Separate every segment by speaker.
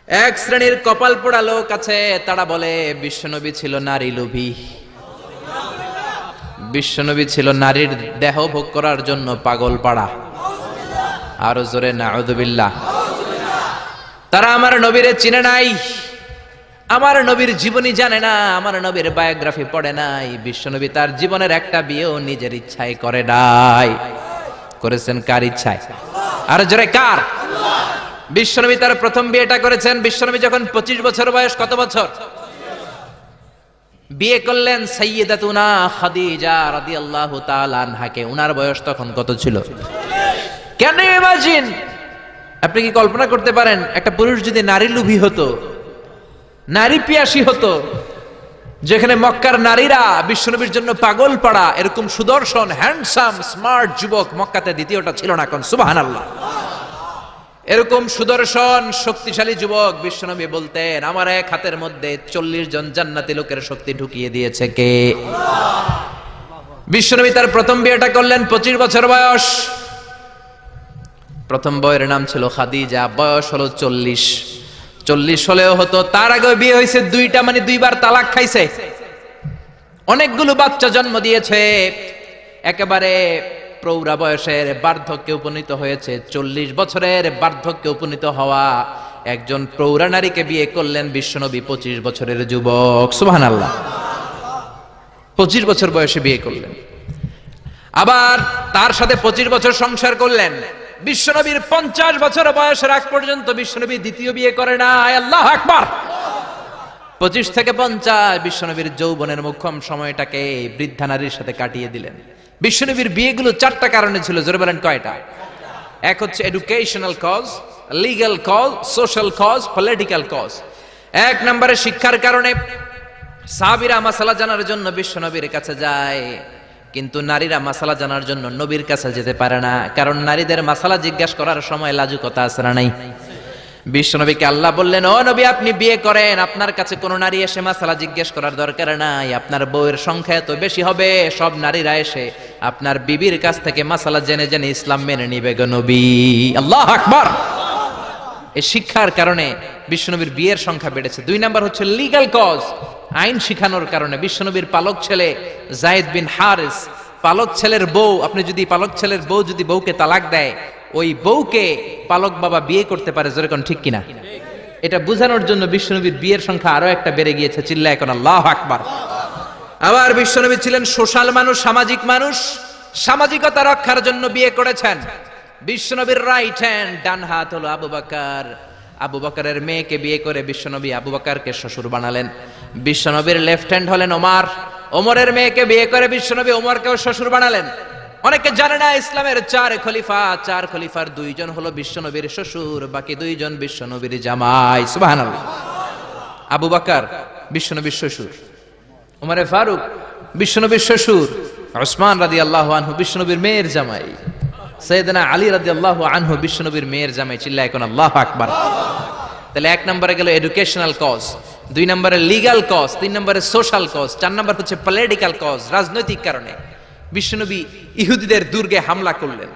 Speaker 1: এক শ্রেণীর কপাল পোড়া লোক আছে, তারা বলে বিশ্বনবী ছিল নারী লোভী, বিশ্বনবী ছিল নারীর দেহ ভোগ করার জন্য পাগল পাড়া। আরো জোরে নাউযুবিল্লাহ। তারা আমার নবীরে চিনে নাই, আমার নবীর জীবনী জানে না, আমার নবীর বায়োগ্রাফি পড়ে নাই। বিশ্বনবী তার জীবনের একটা বিয়েও নিজের ইচ্ছায় করে নাই। করেছেন কার ইচ্ছায়? আর জোরে কার? বিশ্বনবী তার প্রথম বিয়েটা করেছেন বিশ্বনবী যখন 25 বছর বয়স। কত বছর? বিয়ে করলেন সাইয়্যিদাতুনা খাদিজা রাদিয়াল্লাহু তাআলা আনহাকে। উনার বয়স তখন কত ছিল? Can you imagine? আপনি কি কল্পনা করতে পারেন একটা পুরুষ যদি নারী লোভী হতো, নারী পিয়াসী হতো, যেখানে মক্কার নারীরা বিশ্বনবীর জন্য পাগল পাড়া, এরকম সুদর্শন হ্যান্ডসাম স্মার্ট যুবক মক্কাতে দ্বিতীয়টা ছিল না। কোন সুবহানাল্লাহ। এরকম সুদর্শন শক্তিশালী যুবক বিশ্বনবী বলতেন, আমার এক হাতের মধ্যে 40 জন জান্নাতি লোকের শক্তি ঢুকিয়ে দিয়েছে কে? বিশ্বনবী তার প্রথম বিয়েটা করলেন 25 বছর বয়স। প্রথম বউয়ের নাম ছিল খাদিজা, বয়স হলো 40 হলেও হতো। তার আগে বিয়ে হয়েছে দুইটা, মানে দুইবার তালাক খাইছে, অনেকগুলো বাচ্চা জন্ম দিয়েছে, একেবারে প্রৌঢ়া বয়সের বার্ধক্যে উপনীত হয়েছে। 40 বছরের বার্ধক্যে উপনীত হওয়া একজন প্রৌঢ়া নারীকে বিয়ে করলেন বিশ্বনবী 25 বছরের যুবক। সুবহানাল্লাহ। 25 বছর বয়সে বিয়ে করলেন, আবার তার সাথে 25 বছর সংসার করলেন। বিশ্বনবীর 50 বছর বয়সের আগ পর্যন্ত বিশ্বনবী দ্বিতীয় বিয়ে করে না। আল্লাহু আকবার। 25 থেকে 50 বিশ্বনবীর যৌবনের মোক্ষম সময়টাকে বৃদ্ধা নারীর সাথে কাটিয়ে দিলেন। বিশ্বনবীর বিয়েগুলো 4টা কারণে ছিল। জোরে বলেন কয়টা? এক হচ্ছে educational cause, legal cause, social cause, political cause. এক নম্বরে শিক্ষার কারণে। সাহাবীরা মাসালা জানার জন্য বিশ্বনবীর কাছে যায়, কিন্তু নারীরা মাসালা জানার জন্য নবীর কাছে যেতে পারে না, কারণ নারীদের মাসালা জিজ্ঞাসা করার সময় লাজুকতা আছে না নাই? বিশ্বনবীকে আল্লাহ বললেন, ও নবী আপনি বিয়ে করেন, আপনার কাছে কোন নারী এসে মাসালা জিজ্ঞেস করার দরকার নাই, আপনার বউয়ের সংখ্যা এত বেশি হবে, সব নারীরা এসে আপনার বিবির কাছ থেকে মাসালা জেনে জেনে ইসলাম মেনে নিবে গো নবী। আল্লাহু আকবার। এই শিক্ষার কারণে বিশ্বনবীর বিয়ের সংখ্যা বেড়েছে। 2 নাম্বার হচ্ছে লিগ্যাল কজ, আইন শিখানোর কারণে। বিশ্বনবীর পালক ছেলে যায়েদ বিন হারিস, পালক ছেলের বউ, আপনি যদি পালক ছেলের বউ যদি বউকে তালাক দেয়, ওই বউকে পালক বাবা বিয়ে করতে পারে। জোরে কোন ঠিক কিনা? এটা বোঝানোর জন্য বিশ্বনবীর বিয়ের সংখ্যা আরো একটা বেড়ে গিয়েছে। চিল্লায় এখন আল্লাহু আকবার। আবার বিশ্বনবী ছিলেন সোশ্যাল মানুষ, সামাজিক মানুষ, সামাজিকতা রক্ষার জন্য বিয়ে করেছেন। বিশ্বনবীর রাইট হ্যান্ড, ডান হাত হলো আবু বকর। আবু বকরের মেয়েকে বিয়ে করে বিশ্বনবী আবু বকরকে শ্বশুর বানালেন। বিশ্বনবীর লেফট হ্যান্ড হলেন ওমর। ওমরের মেয়েকে বিয়ে করে বিশ্বনবী ওমরকেও শ্বশুর বানালেন। অনেকে জানে না ইসলামের 4 খলিফা, 4 খলিফার 2 জন হলো বিশ্বনবীর শ্বশুর, বাকি 2 জন বিশ্বনবীর জামাই। সুবহানাল্লাহ। আবু বকর বিশ্বনবীর শ্বশুর, ওমর ফারুক বিশ্বনবীর শ্বশুর, উসমান রাদিয়াল্লাহু আনহু বিশ্বনবীর মেয়ের জামাই, সাইয়েদনা আলী রাদিয়াল্লাহু আনহু বিশ্বনবীর মেয়ের জামাই। চিল্লায় এখন আল্লাহু আকবার। তাহলে 1 নম্বরে গেল এডুকেশনাল কজ, 2 নম্বরে লিগ্যাল কজ, 3 নম্বরে সোশ্যাল কজ, 4 নম্বর হচ্ছে পলিটিক্যাল কজ, রাজনৈতিক কারণে। বিশ্বনবী ইহুদিদের দুর্গে হামলা করলেন,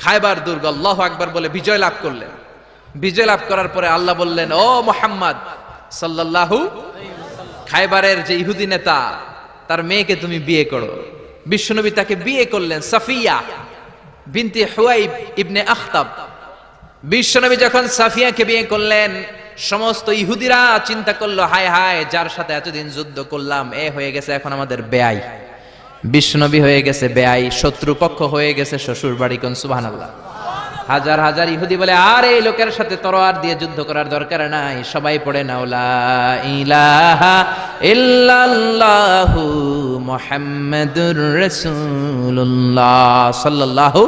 Speaker 1: খায়বার দুর্গ, আল্লাহু আকবার বলে বিজয় লাভ করলেন। বিজয় লাভ করার পরে আল্লাহ বললেন, ও মুহাম্মদ সাল্লাল্লাহু, খায়বারের যে ইহুদি নেতা তার মেয়েকে তুমি বিয়ে করো। বিশ্বনবী তাকে বিয়ে করলেন, সাফিয়া বিনতে হুয়াইব ইবনে আখতাব। বিশ্বনবী যখন সাফিয়াকে বিয়ে করলেন, সমস্ত ইহুদিরা চিন্তা করলো, হায় হায়, যার সাথে এতদিন যুদ্ধ করলাম এ হয়ে গেছে এখন আমাদের বেয়াই। বিশ্বনবী হয়ে গেছে বেয়াই, শত্রুপক্ষ হয়ে গেছে শ্বশুর বাড়ি। কোন সুবহানাল্লাহ। হাজার হাজার ইহুদি বলে, আর এই লোকের সাথে তরোয়ার দিয়ে যুদ্ধ করার দরকার নাই, সবাই পড়ে নাও লা ইলাহা ইল্লাল্লাহু মুহাম্মাদুর রাসূলুল্লাহ সাল্লাল্লাহু।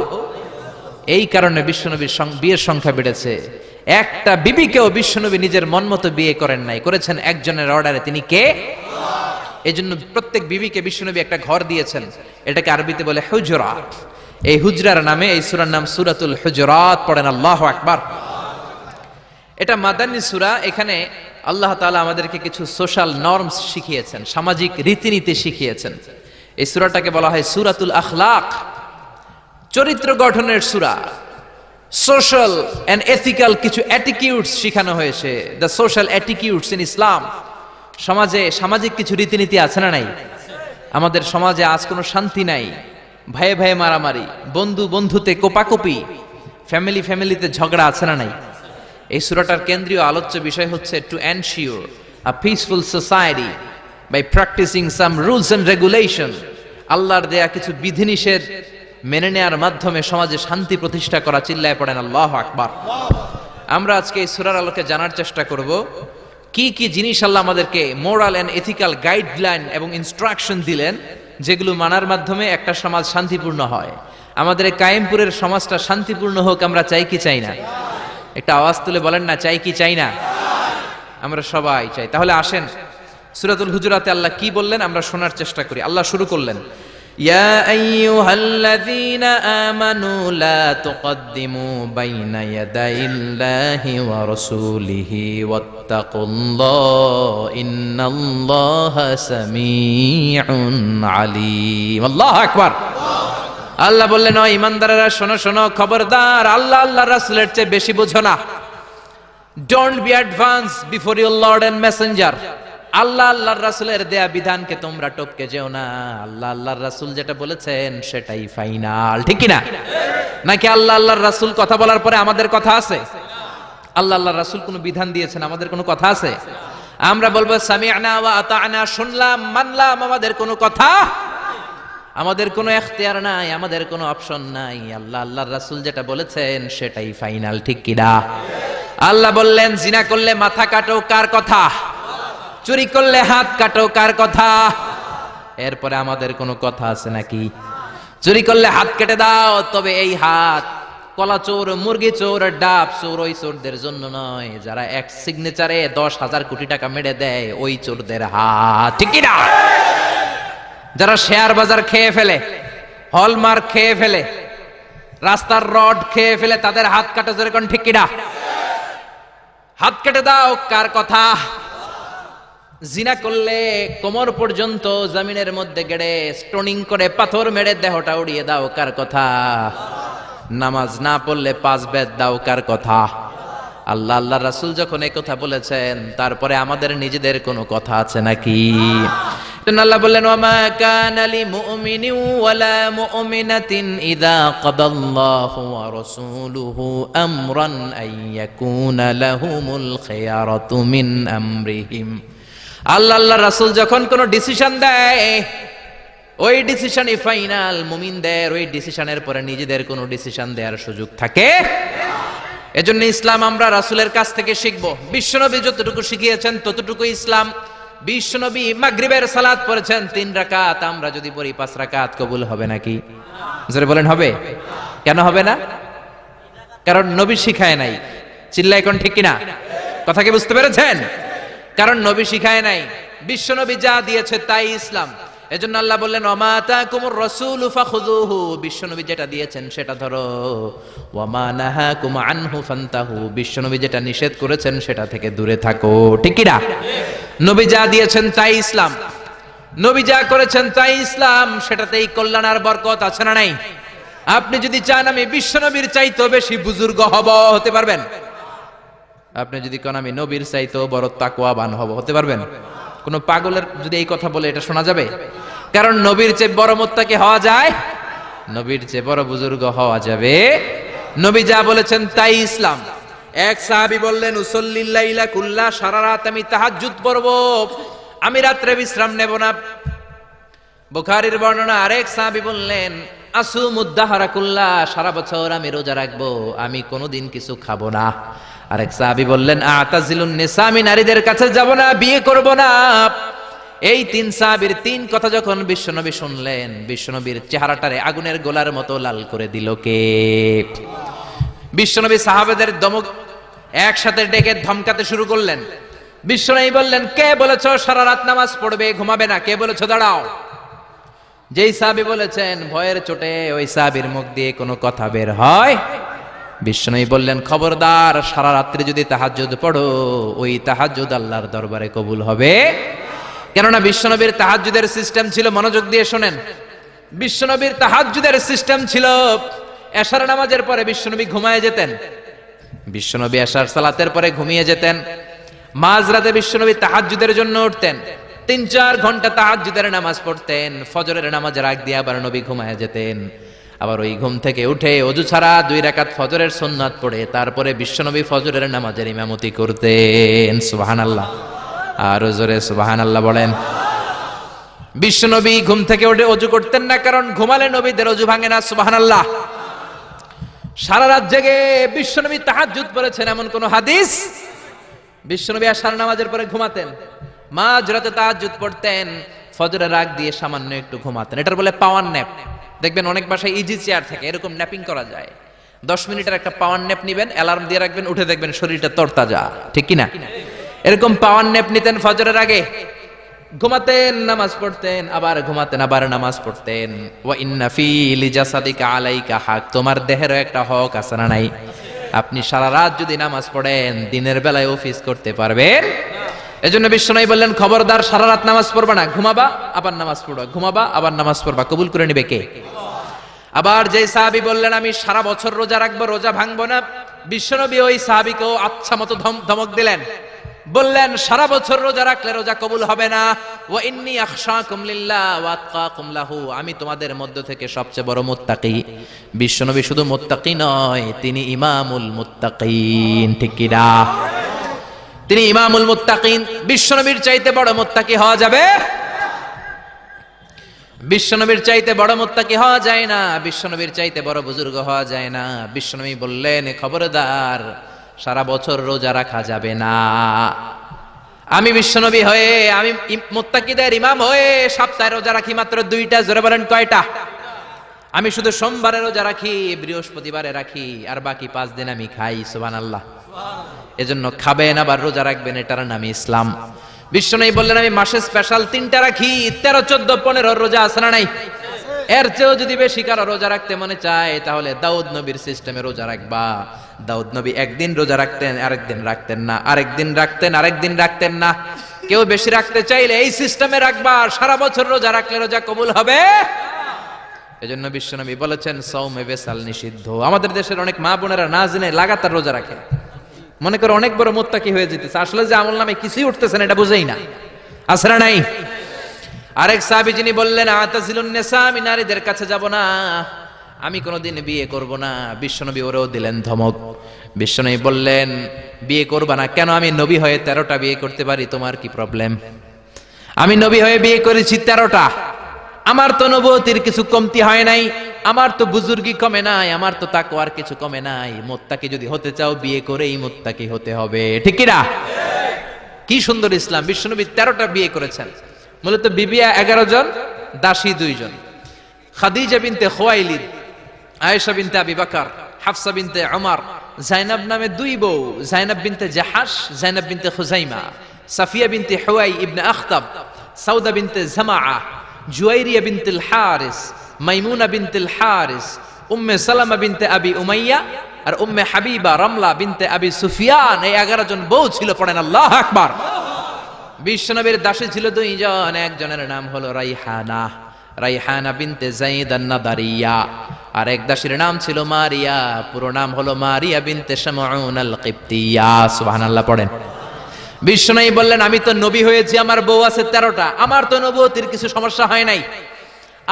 Speaker 1: এই কারণে বিশ্বনবীর বিয়ের সংখ্যা বেড়েছে। একটা বিবিকেও বিশ্বনবী নিজের মন মতো বিয়ে করেন নাই, করেছেন একজনের অর্ডারে। তিনি কে? এজন্য প্রত্যেক বিবিকে বিশ্বনবী একটা ঘর দিয়েছেন, এটাকে আরবিতে বলে হুজরাত। এই হুজরার নামে এই সূরার নাম সূরাতুল হুজরাত। পড়েন আল্লাহু আকবার। এটা মাদানী সূরা। এখানে আল্লাহ তাআলা আমাদেরকে কিছু সোশ্যাল নরমস শিখিয়েছেন, সামাজিক রীতিনীতি শিখিয়েছেন। এই সূরাটাকে বলা হয় সূরাতুল আখলাক, চরিত্র গঠনের সূরা। সোশ্যাল এন্ড এথিক্যাল কিছু অ্যাটিটিউডস শেখানো হয়েছে, দ্য সোশ্যাল অ্যাটিটিউডস ইন ইসলাম। সমাজে সামাজিক কিছু রীতিনীতি আছে না নাই? আমাদের সমাজে আজ কোনো শান্তি নাই, ভাইয়ে ভাইয়ে মারামারি, বন্ধু বন্ধুতে কোপাকুপি, ফ্যামিলিতে ঝগড়া আছে না নাই? এই সূরাটার কেন্দ্রীয় আলোচ্য বিষয় হচ্ছে to ensure a peaceful society by practising some rules and regulation. আল্লাহর দেয়া কিছু বিধিনিষেধ মেনে নেয়ার মাধ্যমে সমাজে শান্তি প্রতিষ্ঠা করা। চিল্লায় পড়েন আল্লাহু আকবার। আমরা আজকে এই সূরার আলোকে জানার চেষ্টা করব কি কি জিনিস আল্লাহ আমাদেরকে মোরাল এন্ড এথিক্যাল গাইডলাইন এবং ইনস্ট্রাকশন দিলেন, যেগুলো মানার মাধ্যমে একটা সমাজ শান্তিপূর্ণ হয়। আমাদের এই কায়েমপুরের সমাজটা শান্তিপূর্ণ হোক, আমরা চাই কি চাই না? একটা আওয়াজ তুলে বলেন না, চাই কি চাই না? আমরা সবাই চাই। তাহলে আসেন সূরাতুল হুজুরাতে আল্লাহ কি বললেন আমরা শোনার চেষ্টা করি। আল্লাহ শুরু করলেন, ইয়া আইয়ুহাল্লাযীনা আমানু লা তুকদ্দিমু বাইনা ইয়াদাইল্লাহি ওয়া রাসূলিহি ওয়াত্তাকুল্লাহ ইন্নাল্লাহা সামিউন আলীম। আল্লাহু আকবার। আল্লাহ বললেন, ও ঈমানদারেরা শোনো শোনো, খবরদার আল্লাহ আল্লাহর রাসূলের চেয়ে বেশি বুঝো না। Don't be advance before your lord and messenger. আল্লাহ আল্লাহর রাসূলের দেয়া বিধানকে তোমরা টপকে যেও না। আল্লাহ আল্লাহর রাসূল যেটা বলেছেন সেটাই ফাইনাল, ঠিক কি না? নাকি আল্লাহ আল্লাহর রাসূল কথা বলার পরে আমাদের কথা আছে? আল্লাহ আল্লাহর রাসূল কোনো বিধান দিয়েছেন, আমাদের কোনো কথা আছে? আমরা বলবো সামি'না ওয়া আতা'না, শুনলাম মানলাম, আমাদের কোনো কথা, আমাদের কোনো এখতিয়ার নাই, আমাদের কোনো অপশন নাই। আল্লাহ আল্লাহর রাসূল যেটা বলেছেন সেটাই ফাইনাল, ঠিক কি না? আল্লাহ বললেন, জিনা করলে মাথা কাটো, কার কথা? চুরি করলে হাত কাটো, কার কথা? এরপরে আমাদের কোনো কথা আছে নাকি? চুরি করলে হাত কেটে দাও, তবে এই হাত কলা চোর, মুরগি চোর, ডাব চোর, ওই চোরদের জন্য নয়, যারা এক সিগনেচারে 10,000 কোটি টাকা মেরে দেয়, ওই চোরদের হাত, ঠিক কি না? যারা শেয়ার বাজার খেয়ে ফেলে, হলমার্ক খেয়ে ফেলে, রাস্তার রড খেয়ে ফেলে, তাদের হাত কাটা, যেরকম ঠিক কি না? হাত কেটে দাও, কার কথা? জিনা করলে কোমর পর্যন্ত জমিনের মধ্যে গেড়ে স্টোনিং করে পাথর মেরে দেহটা উড়িয়ে দাও, কার কথা? নামাজ না পড়লে 5 বেদ দাও, কার কথা? আল্লাহ আল্লাহর রাসূল যখন এই কথা বলেছেন, তারপরে আমাদের নিজেদের কোনো কথা আছে নাকি? আল্লাহ বললেন, ওয়ামা কানা লিমুমিনিন ওয়ালা মুমিনাতিন ইযা কাদাল্লাহু ওয়া রাসূলুহু আমরান আইয়াকুনা লাহুমুল খিয়ারাতু মিন আমরিহিম। আল্লাহ আল্লাহর রাসূল যখন কোনো ডিসিশন দেয়, ওই ডিসিশনই ফাইনাল। মুমিনদের ওই ডিসিশনের পরে নিজেদের কোনো ডিসিশন দেওয়ার সুযোগ থাকে? এজন্য ইসলাম আমরা রাসূলের কাছ থেকে শিখব। বিশ্বনবী যতটুকু শিখিয়েছেন ততটুকু ইসলাম। বিশ্বনবী মাগরিবের সালাত পড়েছেন 3 রাকাত, আমরা যদি পড়ি 5 রাকাত, কবুল হবে নাকি? জোরে বলেন হবে? কেন হবে না? কারণ নবী শিখায় নাই। চিল্লায় কোন ঠিক কিনা? কথা কি বুঝতে পেরেছেন? কারণ নবী শিখায় নাই, বিশ্বনবী যা দিয়েছে তাই ইসলাম। এজন্য আল্লাহ বললেন, ওমা আতাকুমুর রাসূলু ফাখুযুহু, বিশ্বনবী যেটা দিয়েছেন সেটা ধরো, ওয়ামা নাহাকুম আনহু ফান্তাহু, বিশ্বনবী যেটা নিষেধ করেছেন সেটা থেকে দূরে থাকো, ঠিক কি না? নবী যা দিয়েছেন তাই ইসলাম, নবী যা করেছেন তাই ইসলাম, সেটাতেই কল্যাণ আর বরকত আছে না নাই? আপনি যদি চান আমি বিশ্বনবীর চাইতেও বেশি বুজুর্গ হব, হতে পারবেন? আপনি যদি কোন আমি নবীর চাইতেও বড় তাকওয়াবান হব, হতে পারবেন? কোন পাগলের যদি এই কথা বলে এটা শোনা যাবে? কারণ নবীর চেয়ে বড় মুত্তাকি হওয়া যায়, নবীর চেয়ে বড় বুজুর্গ হওয়া যাবে। নবী যা বলেছেন তাই ইসলাম। এক সাহাবী বললেন, উসাল্লিল লাইলা কুল্লা, সারা রাত আমি তাহাজ্জুদ পড়ব, আমি রাত্রে বিশ্রাম নেব না। বুখারীর বর্ণনা। আরেক সাহাবী বললেন, আসুমুদ দাহরা কুল্লা, সারা বছর আমি রোজা রাখবো, আমি কোনোদিন কিছু খাবো না। আরেক সাহাবী বললেন, আতাজিলুন নিসা, আমি নারীদের কাছে যাব না, বিয়ে করব না। এই 3 সাহাবীর 3 কথা যখন বিশ্বনবী শুনলেন, বিশ্বনবীর চেহারাটারে আগুনের গোলার মতো লাল করে দিল কে? বিশ্বনবী সাহাবাদের দমক একসাথে ডেকে ধমকাতে শুরু করলেন। বিশ্বনবী বললেন, কে বলেছো সারা রাত নামাজ পড়বে, ঘুমাবে না? কে বলেছো দাঁড়াও? যেই সাহাবী বলেছেন, ভয়ের চোটে ওই সাহাবীর মুখ দিয়ে কোনো কথা বের হয়। বিশ্বনবী বললেন, খবরদার, সারা রাত্রি যদি তাহাজ্জুদ পড়ো, ওই তাহাজ্জুদ আল্লাহর দরবারে কবুল হবে। কেননা বিশ্বনবীর তাহাজ্জুদের সিস্টেম ছিল, মনোযোগ দিয়ে শোনেন, বিশ্বনবীর তাহাজ্জুদের সিস্টেম ছিল এশার নামাজের পরে বিশ্বনবী ঘুমায় যেতেন। বিশ্বনবী এশার সালাতের পরে ঘুমিয়ে যেতেন। মাঝরাতে বিশ্বনবী তাহাজ্জুদের জন্য উঠতেন, 3-4 ঘন্টা তাহাজ্জুদের নামাজ পড়তেন। ফজরের নামাজের আগ দিয়ে আবার নবী ঘুমায় যেতেন। আবার ওই ঘুম থেকে উঠে ওযু ছাড়া 2 রাকাত ফজরের সুন্নাত পড়ে তারপরে বিশ্বনবী ফজরের নামাজের ইমামতি করতেন। সুবহানাল্লাহ, আর জোরে সুবহানাল্লাহ বলেন। বিশ্বনবী ঘুম থেকে উঠে ওযু করতেন না, কারণ ঘুমালে নবীদের ওযু ভাঙে না। সুবহানাল্লাহ। সারা রাত জেগে বিশ্বনবী তাহাজ্জুদ পড়েছেন এমন কোন হাদিস? বিশ্বনবী আশার নামাজের পরে ঘুমাতেন, মাঝরাতে তাহাজ্জুদ পড়তেন, ফজরের আগ দিয়ে সামান্য একটু ঘুমাতেন। এটার বলে পাওয়ার ন্যাপ। দেখবেন অনেক বাসায় ইজি চেয়ার থাকে, এরকম ন্যাপিং করা যায়। 10 মিনিটের একটা পাওয়ার ন্যাপ নিবেন, অ্যালার্ম দিয়ে রাখবেন, উঠে দেখবেন শরীরটা তরতাজা, ঠিক কি না? এরকম পাওয়ার ন্যাপ নিতেন ফজরের আগে, ঘুমাতেন, নামাজ পড়তেন, আবার ঘুমাতেন, আবার নামাজ পড়তেন। ওয়া ইন্না ফি লিজাসাদিকা আলাইকা হক, তোমার দেহেরও একটা হক আছে না নাই? আপনি সারা রাত যদি নামাজ পড়েন দিনের বেলায় অফিস করতে পারবেন? এজন্য বিশ্বনবী বললেন, খবরদার সারা রাত নামাজ পড়বা না, ঘুমাবা আবার নামাজ পড়বা, ঘুমাবা আবার নামাজ পড়বা। কবুল করে নিবে কে? আবার যে সাহাবী বললেন আমি সারা বছর রোজা রাখবো, রোজা ভাঙবো না, বিশ্বনবী ওই সাহাবীকেও আচ্ছা মতো ধমক দিলেন, বললেন সারা বছর রোজা রাখলে রোজা কবুল হবে না। ওয়া ইন্নী আখশাকুম লিল্লাহ ওয়া আতকাকুম লাহু, আমি তোমাদের মধ্য থেকে সবচেয়ে বড় মুত্তাকি। বিশ্বনবী শুধু মুত্তাকি নয়, তিনি ইমামুল মুত্তাকিন, ঠিক কি না? তিনি ইমামুল মুত্তাকিন। বিশ্বনবীর চাইতে বড় মুত্তাকি হওয়া যাবে? বিশ্বনবীর চাইতে বড় মুত্তাকি হওয়া যায় না, বিশ্বনবীর চাইতে বড় বুজুর্গ হওয়া যায় না। বিশ্বনবী বললেন, খবরদার সারা বছর রোজা রাখা যাবে না। আমি বিশ্বনবী হয়ে, আমি মুত্তাকিদের ইমাম হয়ে সপ্তাহে রোজা রাখি মাত্র 2টা। জোরে বলেন কয়টা? আমি শুধু সোমবারে রোজা রাখি, বৃহস্পতিবারে রাখি, আর বাকি 5 দিন আমি খাই। সুবহানাল্লাহ। এজন্য খাবেন আবার রোজা রাখবেন, এটার নাম ইসলাম। বিশ্বনবী বললেন আমি মাসে স্পেশাল 3টা রাখি, 13, 14, 15 রোজা আছে না নাই? এর চেয়েও যদি বেশি কারো রোজা রাখতে মনে চায় তাহলে দাউদ নবীর সিস্টেমে রোজা রাখবা। দাউদ নবী একদিন রোজা রাখতেন, আরেকদিন রাখতেন না, আরেকদিন রাখতেন, আরেকদিন রাখতেন না। কেউ বেশি রাখতে চাইলে এই সিস্টেমে রাখবা, সারা বছর রোজা রাখলে রোজা কবুল হবে। এজন্য বিশ্বনবী বলেছেন সাওমে বেসাল নিষিদ্ধ। আমাদের দেশের অনেক মা বোনেরা না জেনে লাগাতার রোজা রাখে, মনে করে অনেক বড় মুত্তাকি হয়ে যেতেছে, আসলে যে আমল নামে কিছুই উঠতেছে না এটা বুঝেই না। আছে না নাই? আরেক সাহাবী যিনি বললেন আতাজিলুন নিসা, আমি নারীদের কাছে যাব না, আমি কোনোদিন বিয়ে করব না। বিশ্বনবী ওরেও দিলেন ধমক। বিশ্বনবী বললেন বিয়ে করবা না কেন? আমি নবী হয়ে 13টা বিয়ে করতে পারি, তোমার কি প্রবলেম? আমি নবী হয়ে বিয়ে করেছি 13টা, আমার তো নবুয়তির কিছু কমতি হয় নাই, আমার তো বুজুর্গি কমে নাই, আমার তো তাকওয়ার কিছু কমে নাই। মুত্তাকি যদি হতে চাও বিয়ে করেই মুত্তাকি হতে হবে, ঠিক কি না? কি সুন্দর ইসলাম! বিশ্বনবী 13টা বিয়ে করেছেন। মূলত বিবিয়া 11 জন, দাসী 2 জন। খাদিজা বিনতে খুয়াইলিদ, আয়েশা বিনতে আবি বকর, হাফসা বিনতে উমর, জাইনাব নামে 2 বউ, জাইনাব বিনতে জাহাশ, জাইনাব বিনতে খুজাইমা, সাফিয়া বিনতে হুয়াই ইবনে আখতাব, সাউদা বিনতে জামাআ, জুয়াইরিয়া বিনতুল হারিস, মাইমুনা বিনতুল হারিস, উম্মে সালামা বিনতে আবি উমাইয়া, আর উম্মে হাবিবা রামলা বিনতে আবি সুফিয়ান। এই 11 জন বউ ছিল। পড়েন আল্লাহু আকবার। বিশ্বনবীর দাসী ছিল 2 জন, একজনের নাম হলো রাইহানা, রাইহানা বিনতে যায়েদ আন-নাদারিয়া, আর এক দাসীর নাম ছিল মারিয়া, পুরো নাম হলো মারিয়া বিনতে শামউন আল-কিবতিয়া। সুবহানাল্লাহ পড়েন। বিশ্বনবী বললেন আমি তো নবী হয়েছি, আমার বউ আছে 13টা, আমার তো নবুয়তির কিছু সমস্যা হয় নাই,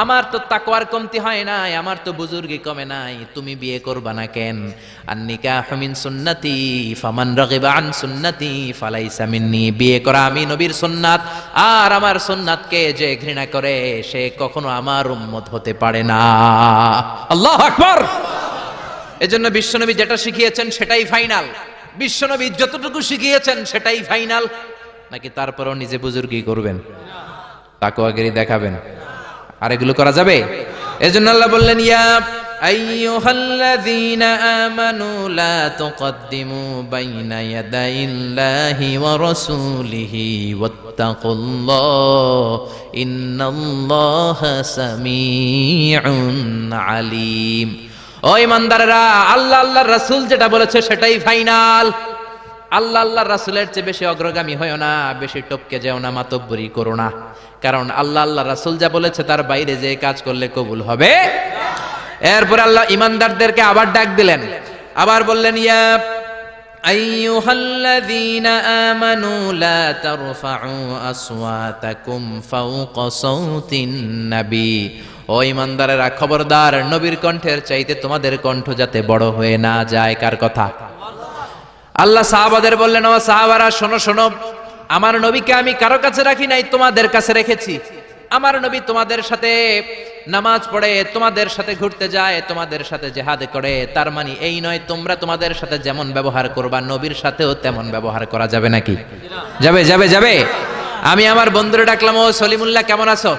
Speaker 1: আমার তো তাকওয়ার কমতি হয় নাই, আমার তো বুজুর্গি কমে নাই, তুমি বিয়ে করবা না কেন? আন-নিকাহু মিন সুন্নতি ফামান রাগিবা আন সুন্নতি ফালাইসা মিন্নি। বিয়ে করা আমি নবীর সুন্নাত, আর আমার সুন্নাতকে যে ঘৃণা করে সে কখনো আমার উম্মত হতে পারে না। আল্লাহু আকবার। এজন্য বিশ্বনবী যেটা শিখিয়েছেন সেটাই ফাইনাল। বিশ্বনবী যতটুকু শিখিয়েছেন সেটাই ফাইনাল। নাকি তারপরও নিজে বুজুর্গি করবেন, তাকওয়াগিরি দেখাবেন? আর এগুলো করা যাবে? এজন্য আল্লাহ বললেন ইয়া আইয়ুহাল্লাযীনা আমানু লা তুকদ্দিমু বাইনা ইয়াদাইল্লাহি ওয়া রাসূলিহি ওয়াত্তাকুল্লাহ ইন্নাল্লাহা সামিউন আলীম। ও ইমানদাররা, আল্লাহ আল্লাহর রাসূল যেটা বলেছে সেটাই ফাইনাল। আল্লাহ আল্লাহর রাসূলের চেয়ে বেশি অগ্রগামী হয়ো না, বেশি টপকে যেও না, মাতব্বরি করো না। কারণ আল্লাহ আল্লাহর রাসূল যা বলেছে তার বাইরে যে কাজ করলে কবুল হবে। এরপর আল্লাহ ইমানদারদেরকে আবার ডাক দিলেন, আবার বললেন, ইয়া আইয়ুহাল্লাযীনা আমানু লা তারফাউ আসওয়াতাকুম ফাওকা সাওতিন নবী। ও ইমানদারেরা, খবরদার, নবীর কণ্ঠের চাইতে তোমাদের কণ্ঠ যাতে বড় হয়ে না যায়। কার কথা? আল্লাহ সাহাবাদের বললেন, ও সাহাবারা, শোনো শোনো, আমার নবীকে আমি কারো কাছে রাখি নাই, তোমাদের কাছে রেখেছি। আমার নবী তোমাদের সাথে নামাজ পড়ে, তোমাদের সাথে ঘুরতে যায়, তোমাদের সাথে জিহাদ করে। তার মানে এই নয় তোমরা তোমাদের সাথে যেমন ব্যবহার করবা নবীর সাথেও তেমন ব্যবহার করা যাবে নাকি? যাবে যাবে যাবে। আমি আমার বন্ধুরে ডাকলাম, ও সলিমুল্লাহ কেমন আছো?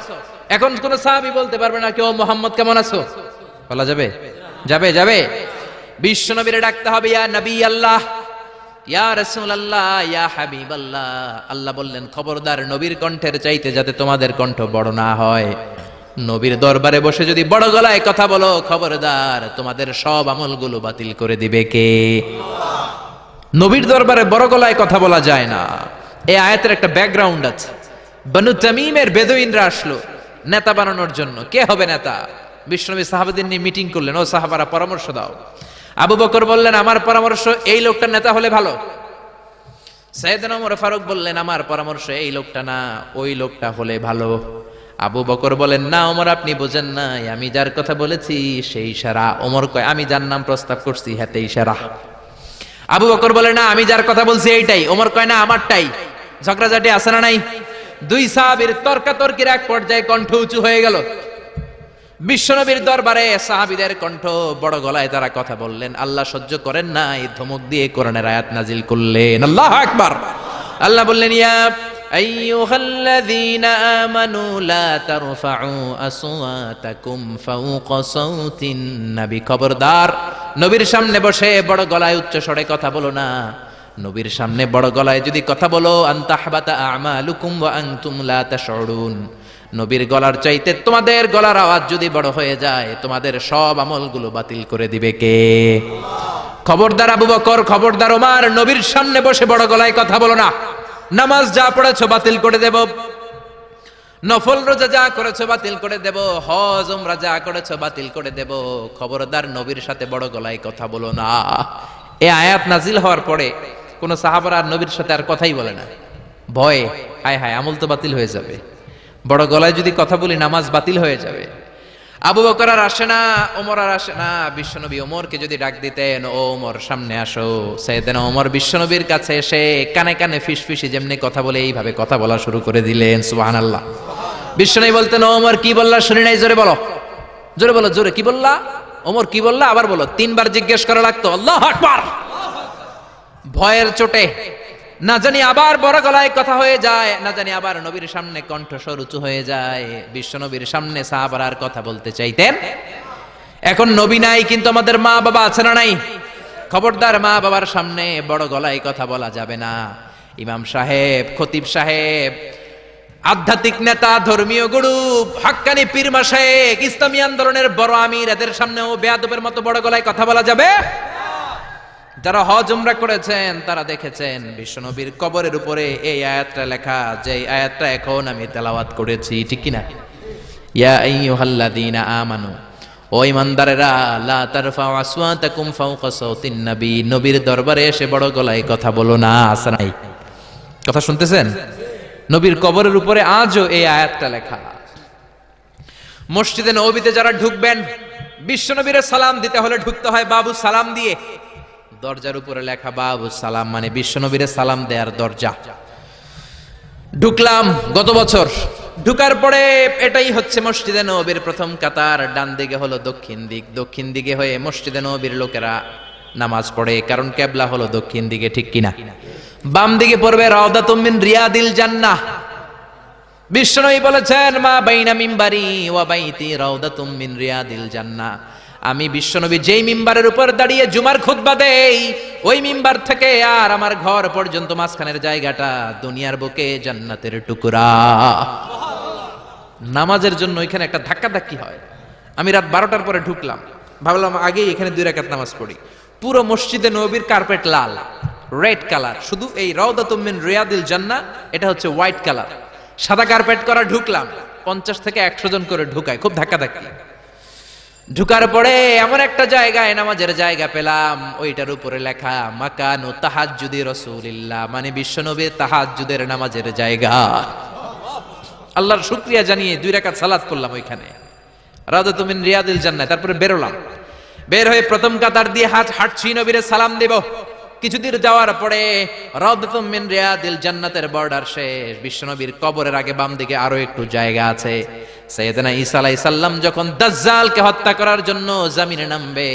Speaker 1: এখন কোন সাহাবী বলতে পারবে না, কেউ মোহাম্মদ কেমন আছো বলা যাবে? যাবে যাবে। বিশ্ব নবীরে ডাকতে হবে, ইয়া নবী আল্লাহ, ইয়া রাসূলুল্লাহ, ইয়া হাবিবাল্লাহ। আল্লাহ বললেন, খবরদার, নবীর কণ্ঠের চাইতে যাতে তোমাদের কণ্ঠ বড় না হয়। নবীর দরবারে বসে যদি বড় গলায় কথা বলো, খবরদার, তোমাদের সব আমলগুলো বাতিল করে দিবে কে? নবীর দরবারে বড় গলায় কথা বলা যায় না। এই আয়াতের একটা ব্যাকগ্রাউন্ড আছে। বনু তামিমের বেদুইনরা আসলো নেতা বানানোর জন্য। কে হবে নেতা? বিশ্বনবী সাহাবাদের নিয়ে মিটিং করলেন, ও সাহাবারা পরামর্শ দাও। আবু বকর বললেন, আমার পরামর্শ এই লোকটা নেতা হলে ভালো। সাইয়েদনা ওমর ফারুক বললেন, আমার পরামর্শ এই লোকটা না, ওই লোকটা হলে ভালো। আবু বকর বলেন, না ওমর, আপনি বোঝেন নাই, আমি যার কথা বলেছি সেই ইশারা। ওমর কয়, আমি যার নাম প্রস্তাব করছি হাতে ইশারা। আবু বকর বলে, না আমি যার কথা বলছি এইটাই। ওমর কয়, না আমারটাই। ঝগড়াঝাটি আছে না নাই? দুই সাহাবীর তর্কাতর্কির এক পর্যায়ে কণ্ঠ উঁচু হয়ে গেল। বিশ্বনবীর দরবারে সাহাবীদের কণ্ঠ বড় গলায় তারা কথা বললেন। আল্লাহ সহ্য করেন নাই, ধমক দিয়ে কোরআনের আয়াত নাজিল করলেন। আল্লাহু আকবার। আল্লাহ বললেন, ইয়া আইয়ুহাল্লাযীনা আমানু লা তারফাউ আসওয়াতাকুম ফাওকা সাওতিন নবী। খবরদার, নবীর সামনে বসে বড় গলায় উচ্চ স্বরে কথা বলো না। নবীর সামনে বড় গলায় যদি কথা বলো, আনতাহবাতা আমালুকুম ওয়া আনতুম লা তাশউরুন। নবীর গলার চাইতে তোমাদের গলার আওয়াজ যদি বড় হয়ে যায়, তোমাদের সব আমলগুলো বাতিল করে দিবে কে? খবরদার আবু বকর, খবরদার ওমর, নবীর সামনে বসে বড় গলায় কথা বলো না। নামাজ যা পড়েছো বাতিল করে দেব, নফল রোজা যা করেছো বাতিল করে দেব, হজ উমরা যা করেছো বাতিল করে দেব। খবরদার, নবীর সাথে বড় গলায় কথা বলো না। এই আয়াত নাজিল হওয়ার পরে কোন সাহাবারা আর নবীর সাথে আর কথাই বলে না, ভয়ে। হায় হায়, আমল তো বাতিল হয়ে যাবে, বড় গলায় যদি কথা বলি নামাজ বাতিল হয়ে যাবে। আবু বকর আর আসে না, ওমর আর আসে না। বিশ্বনবী ওমরকে যদি ডাক দিতেন, ও ওমর সামনে আসো, সাইয়েদনা ওমর বিশ্বনবীর কাছে এসে কানে কানে ফিসফিসি যেমনি কথা বলে এইভাবে কথা বলা শুরু করে দিলেন। সুবহানাল্লাহ। বিশ্বনবী বলতেন, ও ওমর কি বললা শুনি নাই, জোরে বলো, জোরে বলো, জোরে। কি বললা ওমর, কি বললা? আবার বলো। 3 বার জিজ্ঞেস করা লাগতো। আল্লাহু আকবার। ভয়ের চোটে না জানি আবার বড় গলায় কথা হয়ে যায়, না জানি আবার নবীর সামনে কণ্ঠস্বর উঁচু হয়ে যায়। বিশ্ব নবীর সামনে সাহাবারা আর কথা বলতে চাইতেন। এখন নবী নাই, কিন্তু আমাদের মা বাবা আছে না নাই? খবরদার, মা বাবার সামনে বড় গলায় কথা বলা যাবে না। ইমাম সাহেব, খতিব সাহেব, আধ্যাত্মিক নেতা, ধর্মীয় গুরু, হাক্কানি পীর মাশায়েখ, ইসলামী আন্দোলনের বড় আমির, এদের সামনেও বেয়াদবের মতো বড় গলায় কথা বলা যাবে? যারা হজ উমরা করেছেন তারা দেখেছেন বিশ্বনবীর কবরের উপরে এই আয়াতটা লেখা, যে আয়াতটা এখন আমি তেলাওয়াত করেছি, ঠিক কিনা? ইয়া আইয়ুহাল্লাযীনা আমানু, ও ঈমানদারেরা, লা তারফাউ আসওয়াতাকুম ফাওকা সাওতিন নবী। নবীর দরবারে এসে বড় গলায় কথা বলো না। আছে নাই? কথা শুনতেছেন? নবীর কবরের উপরে আজও এই আয়াতটা লেখা। মসজিদে নববীতে যারা ঢুকবেন, বিশ্বনবীর সালাম দিতে হলে ঢুকতে হয় বাবু সালাম দিয়ে। দরজার উপরে লেখা বাবু সালাম, মানে বিশ্বনবীর সালাম দেয়ার দরজা। ঢুকলাম গত বছর। ঢুকার পরে এটাই হচ্ছে মসজিদে নববীর প্রথম কাতার। ডান দিকে হলো দক্ষিণ দিক, দক্ষিণ দিকে হয়ে মসজিদে নববীর লোকেরা নামাজ পড়ে, কারণ কিবলা হলো দক্ষিণ দিকে, ঠিক কিনা? বাম দিকে পড়বে রাউদাতুম মিন রিয়াদিল জান্নাহ। বিশ্বনবী বলেছেন, মা বাইনা মিম্বারি ওয়া বাইতি রাউদাতুম মিন রিয়াদিল জান্নাহ। আমি বিশ্বনবী যেই মিম্বারের উপর দাঁড়িয়ে জুমার খুতবা দেই, ওই মিম্বার থেকে আর আমার ঘর পর্যন্ত মাঝখানের জায়গাটা দুনিয়ার বুকে জান্নাতের টুকরা। নামাজের জন্য এখানে একটা ধাক্কাধাক্কি হয়। আমি রাত 12টার পরে ঢুকলাম, ভাবলাম আগে এখানে 2 রাকাত নামাজ পড়ি। পুরো মসজিদে নববীর কার্পেট লাল, রেড কালার। শুধু এই রাউদাতুম মিন রিয়াদিল জান্নাহ এটা হচ্ছে হোয়াইট কালার, সাদা কার্পেট করা। ঢুকলাম, 50 থেকে 100 জন করে ঢুকায়, খুব ধাক্কাধাক্কি। ঢুকার পরে এমন একটা জায়গায় নামাজের জায়গা পেলাম, ওইটার উপরে লেখা মাকানু তাহাজ্জুদি রাসূলিল্লাহ, মানে বিশ্বনবীর তাহাজ্জুদের নামাজের জায়গা। আল্লাহর শুকরিয়া জানিয়ে 2 রাকাত সালাত করলাম ওইখানে, রাউদাতুম মিন রিয়াদিল জান্নাহ। তারপরে বেরোলাম, বের হয়ে প্রথম কাতার দিয়ে হাঁটছি, নবীরে সালাম দেব। কিছুদিন যাওয়ার পরে রাউদাতুম মিন রিয়াদিল জান্নাতের বর্ডার শেষ, বিশ্বনবীর কবরের আগে বাম দিকে আরো একটু জায়গা আছে। সাইয়েদনা ঈসা আলাইহিস সালাম যখন দাজ্জালকে হত্যা করার জন্য জমিনে নামবে,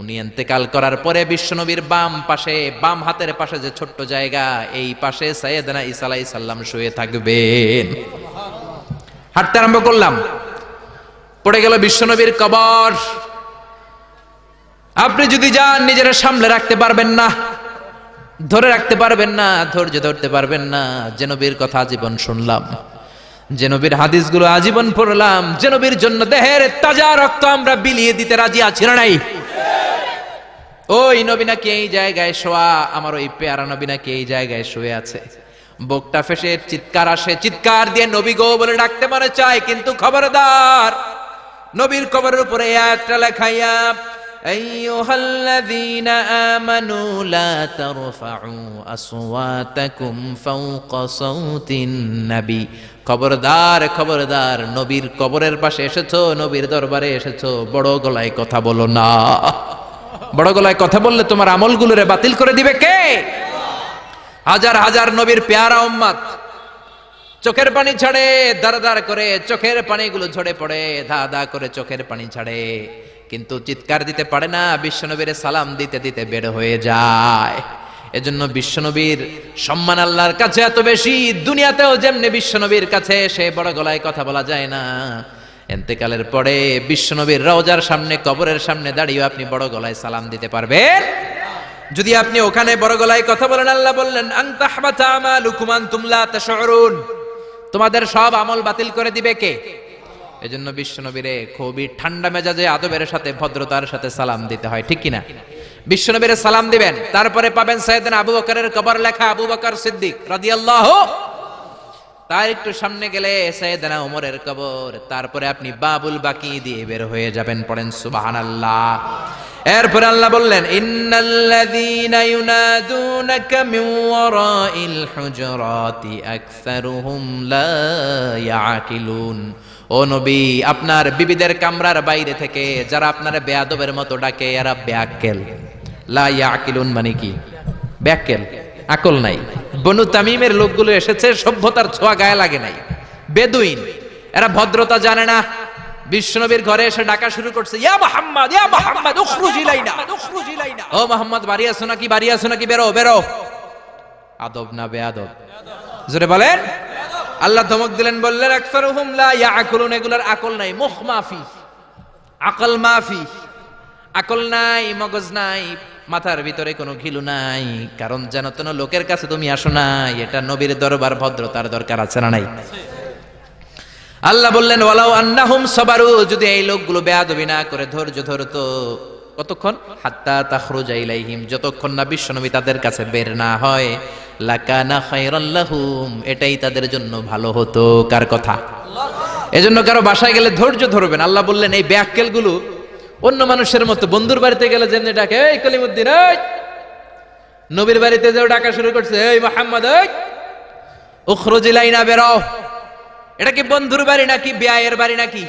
Speaker 1: উনি ইন্তেকাল করার পরে বিশ্বনবীর বাম পাশে, বাম হাতের পাশে যে ছোট্ট জায়গা, এই পাশে সাইয়েদনা ঈসা আলাইহিস সালাম শুয়ে থাকবেন। হাঁটতে আরম্ভ করলাম, পড়ে গেল বিশ্বনবীর কবর। আপনি যদি যান নিজেরা সামলে রাখতে পারবেন না, ধরে রাখতে পারবেন না, ধৈর্য ধরতে পারবেন না। যে নবীর কথা জীবন শুনলাম, যে নবীর হাদিসগুলো আজীবন পড়লাম, যে নবীর জন্য দেহের তাজা রক্ত আমরা বিলিয়ে দিতে রাজি আছি না নাই? ওই নবী নাকি এই জায়গায় শোয়া, আমার ওই পেয়ারা নবী নাকি এই জায়গায় শুয়ে আছে। বুকটা ফেসে চিৎকার আসে, চিৎকার দিয়ে নবী গো বলে ডাকতে মনে চায়, কিন্তু খবরদার, নবীর কবরের উপরে একটা লেখাইয়া আইয়ুহাল্লাযীনা আমানু লা তারফাউ আসওয়াতাকুম ফাওকা সাওতিন নবী। খবরদার, খবরদার, নবীর কবরের পাশে এসেছো, নবীর দরবারে এসেছো, বড় গলায় কথা বলো না। বড় গলায় কথা বললে তোমার আমলগুলোরে বাতিল করে দিবে কে? হাজার হাজার নবীর পেয়ারা উম্মত চোখের পানি ছাড়ে, দাঁড় দাঁড় করে চোখের পানিগুলো ঝরে পড়ে, ধা ধা করে চোখের পানি ছাড়ে, কিন্তু চিৎকার দিতে পারে না। বিশ্বনবীর সালাম দিতে দিতে বের হয়ে যায়। এজন্য বিশ্বনবীর সম্মান আল্লাহর কাছে এত বেশি, দুনিয়াতেও যেমনি বিশ্বনবীর কাছে সে বড় গলায় কথা বলা যায় না, ইন্তেকালের পরে বিশ্বনবীর রওজার সামনে, কবরের সামনে দাঁড়িয়ে আপনি বড় গলায় সালাম দিতে পারবেন? যদি আপনি ওখানে বড় গলায় কথা বলেন, আল্লাহ বললেন আনতাহবাতা আমালুকুম আনতুম লা তাশউরুন, তোমাদের সব আমল বাতিল করে দিবে কে? এজন্য বিশ্বনবীরে খুবই ঠান্ডা মেজাজে, আদবের সাথে, ভদ্রতার সাথে সালাম দিতে হয়, ঠিক কিনা? বিশ্বনবীরে সালাম দিবেন, তারপরে পাবেন সাইয়েদনা আবু বকরের কবর লেখা আবু বকর সিদ্দিক রাদিয়াল্লাহু। তার একটু সামনে গেলে সাইয়েদনা ওমরের কবর, তারপরে আপনি বাবুল বাকি দিয়ে বের হয়ে যাবেন। পড়েন সুবহানাল্লাহ। এরপরে আল্লাহ বললেন ইন্নাল্লাযীনা ইউনাদুনাকা মিন ওয়ারাইল হুজুরাতি আকসারুহুম লা ইয়াকিলুন। ও নবী, আপনার বিবিদের কামরার বাইরে থেকে যারা আপনার বেয়াদবের মতো ডাকে, এরা বেআক্কেল। লা ইয়াকিলুন মানে কি? বেআক্কেল, আকল নাই। বনু তামিমের লোকগুলো এসেছে, সভ্যতার ছোঁয়া গায়ে লাগে নাই, বেদুইন, এরা ভদ্রতা জানে না। বিশ্বনবীর ঘরে এসে ডাকা শুরু করছে, ইয়া মুহাম্মদ, ইয়া মুহাম্মদ, উখরুজ ইলাইনা, উখরুজ ইলাইনা। ও মুহাম্মদ, বাড়ি আছো নাকি? বাড়ি আছো নাকি? বেরো, বেরো। আদব না বেয়াদব? জোরে বলেন। আল্লাহ ধমক দিলেন, বললেন আকসারুহুম লা ইয়াকুলুন, এগুলার আকল নাই, মুখ মাফি, আকল মাফি, আকল নাই, মগজ নাই, মাথার ভিতরে কোনো ঘিলু নাই। কারণ যেন তেন লোকের কাছে তুমি আসো না, এটা নবীর দরবার, ভদ্রতার দরকার আছে না নাই? আল্লাহ বললেন ওয়ালাউ আন্নাহুম সাবারু, যদি এই লোকগুলো বেয়াদবি না করে ধৈর্য ধরতো, কতক্ষণ? হাত্তা তাখরুজা ইলাইহিম, যতক্ষণ না বিশ্বনবী তাদের কাছে বের না হয়, লাকানা খায়রাল লাহুম, এটাই তাদের জন্য ভালো হতো। কার কথা? এজন্য কারো বাসায় গেলে ধৈর্য ধরবেন। আল্লাহ বললেন এই বেয়াক্কেলগুলো অন্য মানুষের মতো, বন্ধুর বাড়িতে গেলে যেমনি ডাকে, এই কলিমুদ্দিন, এই, নবীর বাড়িতে যেও ডাকা শুরু করছে, এই মুহাম্মদ, এই উখরুজ ইলাইনা, বেরো। এটা কি বন্ধুর বাড়ি নাকি বিয়ায়ের বাড়ি নাকি?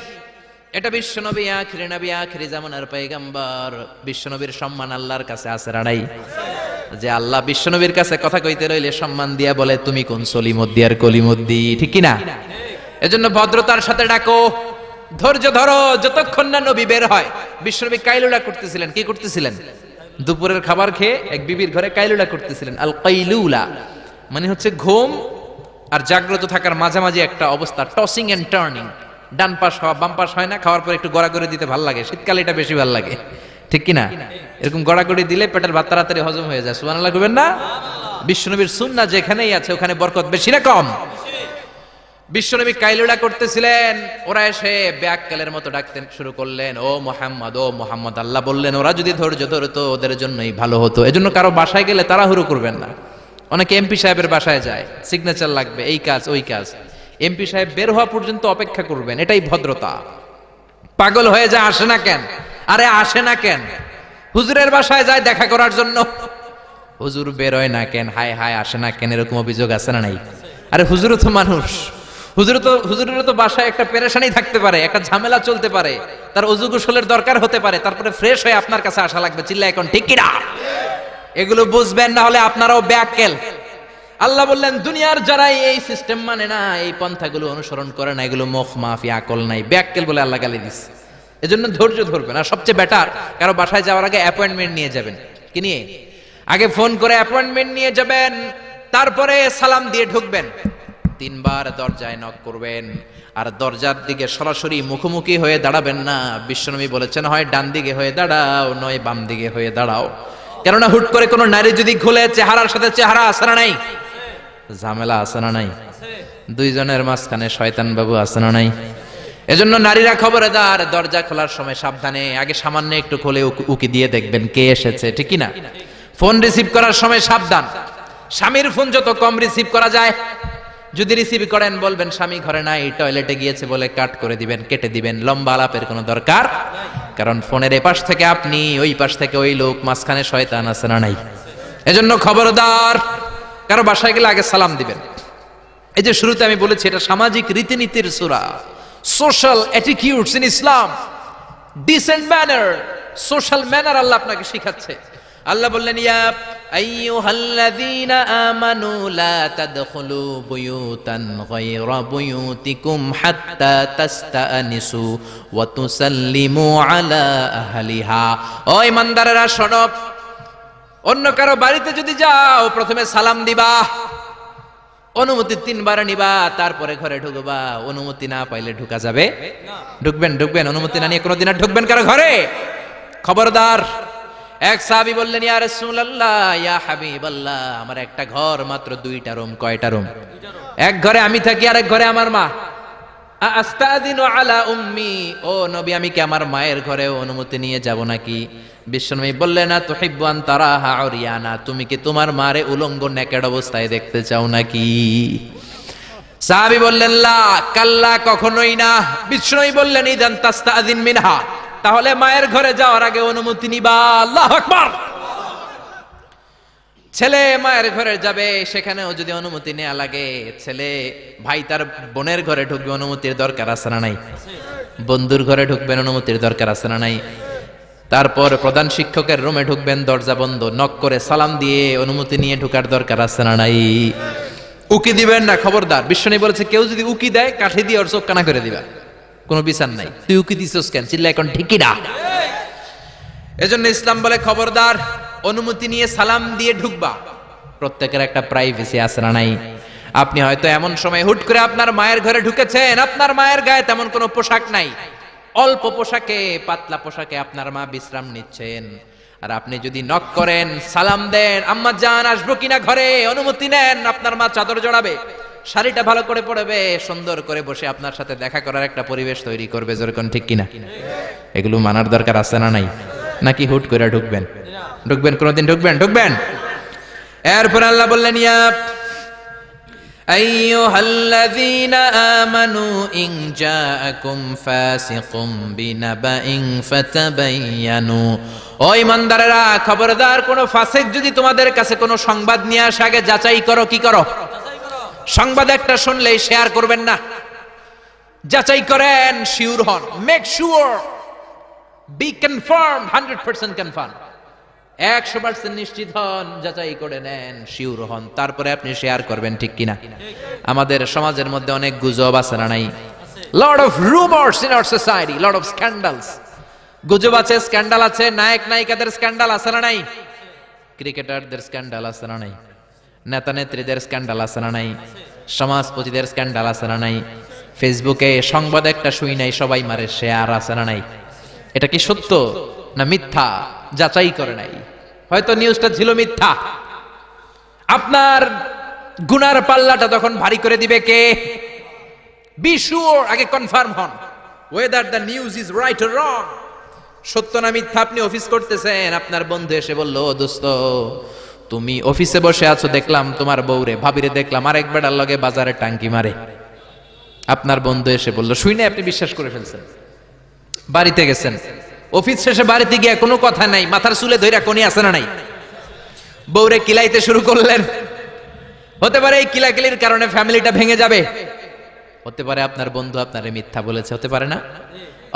Speaker 1: এটা বিশ্বনবী, আখিরি নবী, আখিরি জামানার পয়গম্বর। বিশ্বনবীর সম্মান আল্লাহর কাছে আছে না নাই? যে আল্লাহ বিশ্বনবীর কাছে কথা কইতে রইলে সম্মান দিয়া বলে, তুমি কোন সলিমুদ্দি আর কলিমুদ্দি, ঠিক কি না? এজন্য ভদ্রতার সাথে ডাকো, ধৈর্য ধরো, যতক্ষণ না নবী বের হয়। বিশ্বনবী কাইলুলা করতেছিলেন। কি করতেছিলেন? দুপুরের খাবার খেয়ে এক বিবির ঘরে কাইলুলা করতেছিলেন। আল কাইলুলা মানে হচ্ছে ঘুম আর জাগ্রত থাকার মাঝামাঝি একটা অবস্থা, টসিং এন্ড টার্নিং, ডান পাশ হওয়া বাম পাশ হয় না, খাওয়ার পর একটু গড়াগড়ি দিতে ভালো লাগে, শীতকালে এটা বেশি ভালো লাগে, ঠিক কি না? এরকম গড়াগড়ি দিলে পেটের ভাত তাড়াতাড়ি হজম হয়ে যায়। সুবহানাল্লাহ কইবেন না? বিশ্বনবীর সুন্নাহ যেখানেই আছে ওখানে বরকত বেশি না কম? বিশ্বনবী কাইলুলা করতেছিলেন, ওরা এসে বেয়াক্কেলের মতো ডাকতে শুরু করলেন, ও মুহাম্মদ, ও মুহাম্মদ। আল্লাহ বললেন ওরা যদি ধৈর্য ধরতো ওদের জন্যই ভালো হতো। এজন্য কারো বাসায় গেলে তাড়াহুড়ো করবেন না। অনেকে এমপি সাহেবের বাসায় যায়, সিগনেচার লাগবে, এই কাজ ওই কাজ, এমপি সাহেব বের হওয়া পর্যন্ত অপেক্ষা করবেন, এটাই ভদ্রতা। পাগল হয়ে যায়, আসে না কেন? আরে আসে না কেন? হুজুরের বাসায় যায় দেখা করার জন্য, হুজুর বেরোয় না কেন? হায় হায় আসে না কেন? এরকম অভিযোগ আছে না নাই? আরে হুজুরও তো মানুষ, হুজুরেরও তো বাসায় একটা পেরেশানি থাকতে পারে, একটা ঝামেলা চলতে পারে, তার ওযু গোসলের দরকার হতে পারে, তারপরে ফ্রেশ হয়ে আপনার কাছে আসা লাগবে। চিল্লা এখন ঠিক কিনা? এগুলো বুঝবেন, না হলে আপনারাও ব্যাককেল। আল্লাহ বললেন দুনিয়ার যারা এই সিস্টেম মানে না, এই পন্থাগুলো অনুসরণ করে না, এগুলো মুখ মাফি, আকল নাই, ব্যাককেল বলে আল্লাহ গালি দিচ্ছে। এজন্য ধৈর্য ধরবেন। আর সবচেয়ে বেটার, কারো বাসায় যাওয়ার আগে অ্যাপয়েন্টমেন্ট নিয়ে যাবেন। কি নিয়ে? আগে ফোন করে অ্যাপয়েন্টমেন্ট নিয়ে যাবেন, তারপরে সালাম দিয়ে ঢুকবেন। 3 বার দরজায় নক করবেন, আর দরজার দিকে সরাসরি মুখোমুখি হয়ে দাঁড়াবেন না। বিশ্বনবী বলেছেন, হয় ডান দিকে হয়ে দাঁড়াও, নয় বাম দিকে হয়ে দাঁড়াও। কেননা হুট করে কোনো নারী যদি খুলে, চেহারার সাথে চেহারা আছে না নাই? ঝামেলা আছে না নাই? দুইজনের মাঝখানে শয়তান বাবু আছে না নাই? এজন্য নারীরা খবরদার, দরজা খোলার সময় সাবধানে, আগে সামান্য একটু খুলে উকি দিয়ে দেখবেন কে এসেছে, ঠিক কি না? ফোন রিসিভ করার সময় সাবধান, স্বামীর ফোন যত কম রিসিভ করা যায়। যদি রিসিভ করেন বলবেন স্বামী ঘরে নাই, টয়লেটে গিয়েছে বলে কাট করে দিবেন, কেটে দিবেন। লম্বা আলাপের কোনো দরকার, কারণ ফোনের এপাশ থেকে আপনি, ওই পাশ থেকে ওই লোক, মাঝখানে শয়তান আছে না নাই? এজন্য খবরদার, কারো বাসায় গেলে আগে সালাম দিবেন। এই যে শুরুতে আমি বলেছি, এটা সামাজিক রীতিনীতির সূরা, social attitudes in Islam, decent manner, social manner আল্লাহ আপনাকে শিখাচ্ছে। আল্লাহ বললেন, ইয়া আইয়ুহাল্লাযীনা আমানু লা তাদখুলু বুয়ুতান গায়রা বুয়ুতিকুম হাত্তা তাস্তানিসু ওয়া তুসাল্লিমু আলা আহলিহা। ও ঈমানদারেরা শোনো, অন্য কারো বাড়িতে যদি যাও প্রথমে সালাম দিবা, অনুমতি 3 বার নিবা, তারপরে ঘরে ঢুকবা। অনুমতি না পাইলে ঢুকা যাবে না। ঢুকবেন, অনুমতি না নিয়ে কোনোদিন আর ঢুকবেন কারো ঘরে? খবরদার। এক সাহাবী বললেন, ইয়া রাসূলুল্লাহ, ইয়া হাবিবাল্লাহ, আমার একটা ঘর মাত্র 2টা রুম। কয়টা রুম? এক ঘরে আমি থাকি, আর এক ঘরে আমার মা। আস্তাযিনু আলা উম্মি, ও নবী, আমি কি আমার মায়ের ঘরে অনুমতি নিয়ে যাব নাকি? বিশ্বনবী বললেন, না তুহিব্বু আন তারাহা উরিয়ানা, তুমি কি তোমার মারে উলঙ্গ নেকেড অবস্থায় দেখতে চাও নাকি? সাহাবী বললেন, লা, কাল্লা, কখনোই না। বিশ্বনবী বললেন, ইদান তাস্তাযিন মিনহা, তাহলে মায়ের ঘরে যাওয়ার আগে অনুমতি নিবা। আল্লাহু আকবার। ছেলে মায়ের ঘরে যাবে, সেখানেও যদি অনুমতি নেওয়া লাগে, ছেলে ভাই তার বোনের ঘরে ঢুকবে, অনুমতির দরকার আছে না নাই? বন্ধুর ঘরে ঢুকবেন, অনুমতির দরকার আছে না নাই? তারপর প্রধান শিক্ষকের রুমে ঢুকবেন, দরজা বন্ধ, নক করে সালাম দিয়ে অনুমতি নিয়ে ঢোকার দরকার আছে না নাই? উকি দিবেন না, খবরদার। বিশ্বনবী বলেছে, কেউ যদি উকি দেয়, কাঠি দিয়ে ওর চোখ কানা করে দিবা, কোনো বিচার নাই। তুই উকি দিছস কেন? চিল্লা এখন ঠিকই না। এজন্য ইসলাম বলে, খবরদার, অনুমতি নিয়ে সালাম দিয়ে ঢুকবা। প্রত্যেকের একটা প্রাইভেসি আছে না নাই? আপনি হয়তো এমন সময় হুট করে আপনার মায়ের ঘরে ঢুকেছেন, আপনার মায়ের গায়ে তেমন কোনো পোশাক নাই, অল্প পোশাকে, পাতলা পোশাকে আপনার মা বিশ্রাম নিচ্ছেন। আর আপনি যদি নক করেন, সালাম দেন, আম্মা জান আসবো কিনা ঘরে, অনুমতি নেন, আপনার মা চাদর জড়াবে, শাড়িটা ভালো করে পরবে, সুন্দর করে বসে আপনার সাথে দেখা করার একটা পরিবেশ তৈরি করবে। যেরকম ঠিক কিনা? এগুলো মানার দরকার আছে না নাই? নাকি হুট করে ঢুকবেন? কোনোদিন ঢুকবেন। এরপর আল্লাহ বললেন, ইয়া আইয়ুহাল্লাযীনা আমানু ইন জাআকুম ফাসিকুম বিনাবাইন ফাতাবায়ানু, ও ঈমানদারেরা, খবরদার, কোন ফাসিক যদি তোমাদের কাছে কোনো সংবাদ নিয়ে আসে, আগে যাচাই করো। কি করো? সংবাদ একটা শুনলেই শেয়ার করবেন না, যাচাই করেন, শিওর হন, make sure, be confirm, 100% confirm, 100% নিশ্চিত হন, যাচাই করে নেন, শিওর হন, তারপরে আপনি শেয়ার করবেন। ঠিক কিনা? আমাদের সমাজের মধ্যে অনেক গুজব আছে না নাই? Lot of rumours in our society, lot of scandals. গুজব আছে, স্ক্যান্ডাল আছে, নায়ক নায়িকাদের স্ক্যান্ডাল আছে না নাই? ক্রিকেটারদের স্ক্যান্ডাল আছে না নাই? নেতা নেত্রীদের স্ক্যান্ডাল আছে না নাই? সমাজপতিদের স্ক্যান্ডাল আছে না নাই? ফেসবুকে সংবাদ একটা শুই নাই, সবাই মারে শেয়ার আছে না নাই? এটা কি সত্য না মিথ্যা যাচাই করে নাই? হয়তো নিউজটা ছিল মিথ্যা, আপনার গুনার পাল্লাটা তখন ভারী করে দিবে কে? বি শিওর, আগে কনফার্ম হন whether the news is right or wrong, সত্য না মিথ্যা। আপনি অফিস করতেছেন, আপনার বন্ধু এসে বলল, দোস্ত, তুমি অফিসে বসে আছো, দেখলাম তোমার বউরে, ভাবিরে দেখলাম আরেক বেটার লগে বাজারে টাঙ্কি মারে। আপনার বন্ধু এসে বলল, শুই না, আপনি বিশ্বাস করে ফেলছেন। বাড়িতে গেছেন, অফিস শেষে বাড়িতে গিয়ে কোনো কথা নাই, মাথার চুলে ধইরা কোনি আছে না নাই, বউরে কিলাইতে শুরু করলেন। হতে পারে এই কিলাকিলির কারণে ফ্যামিলিটা ভেঙে যাবে, হতে পারে আপনার বন্ধু আপনারে মিথ্যা বলেছে, হতে পারে না?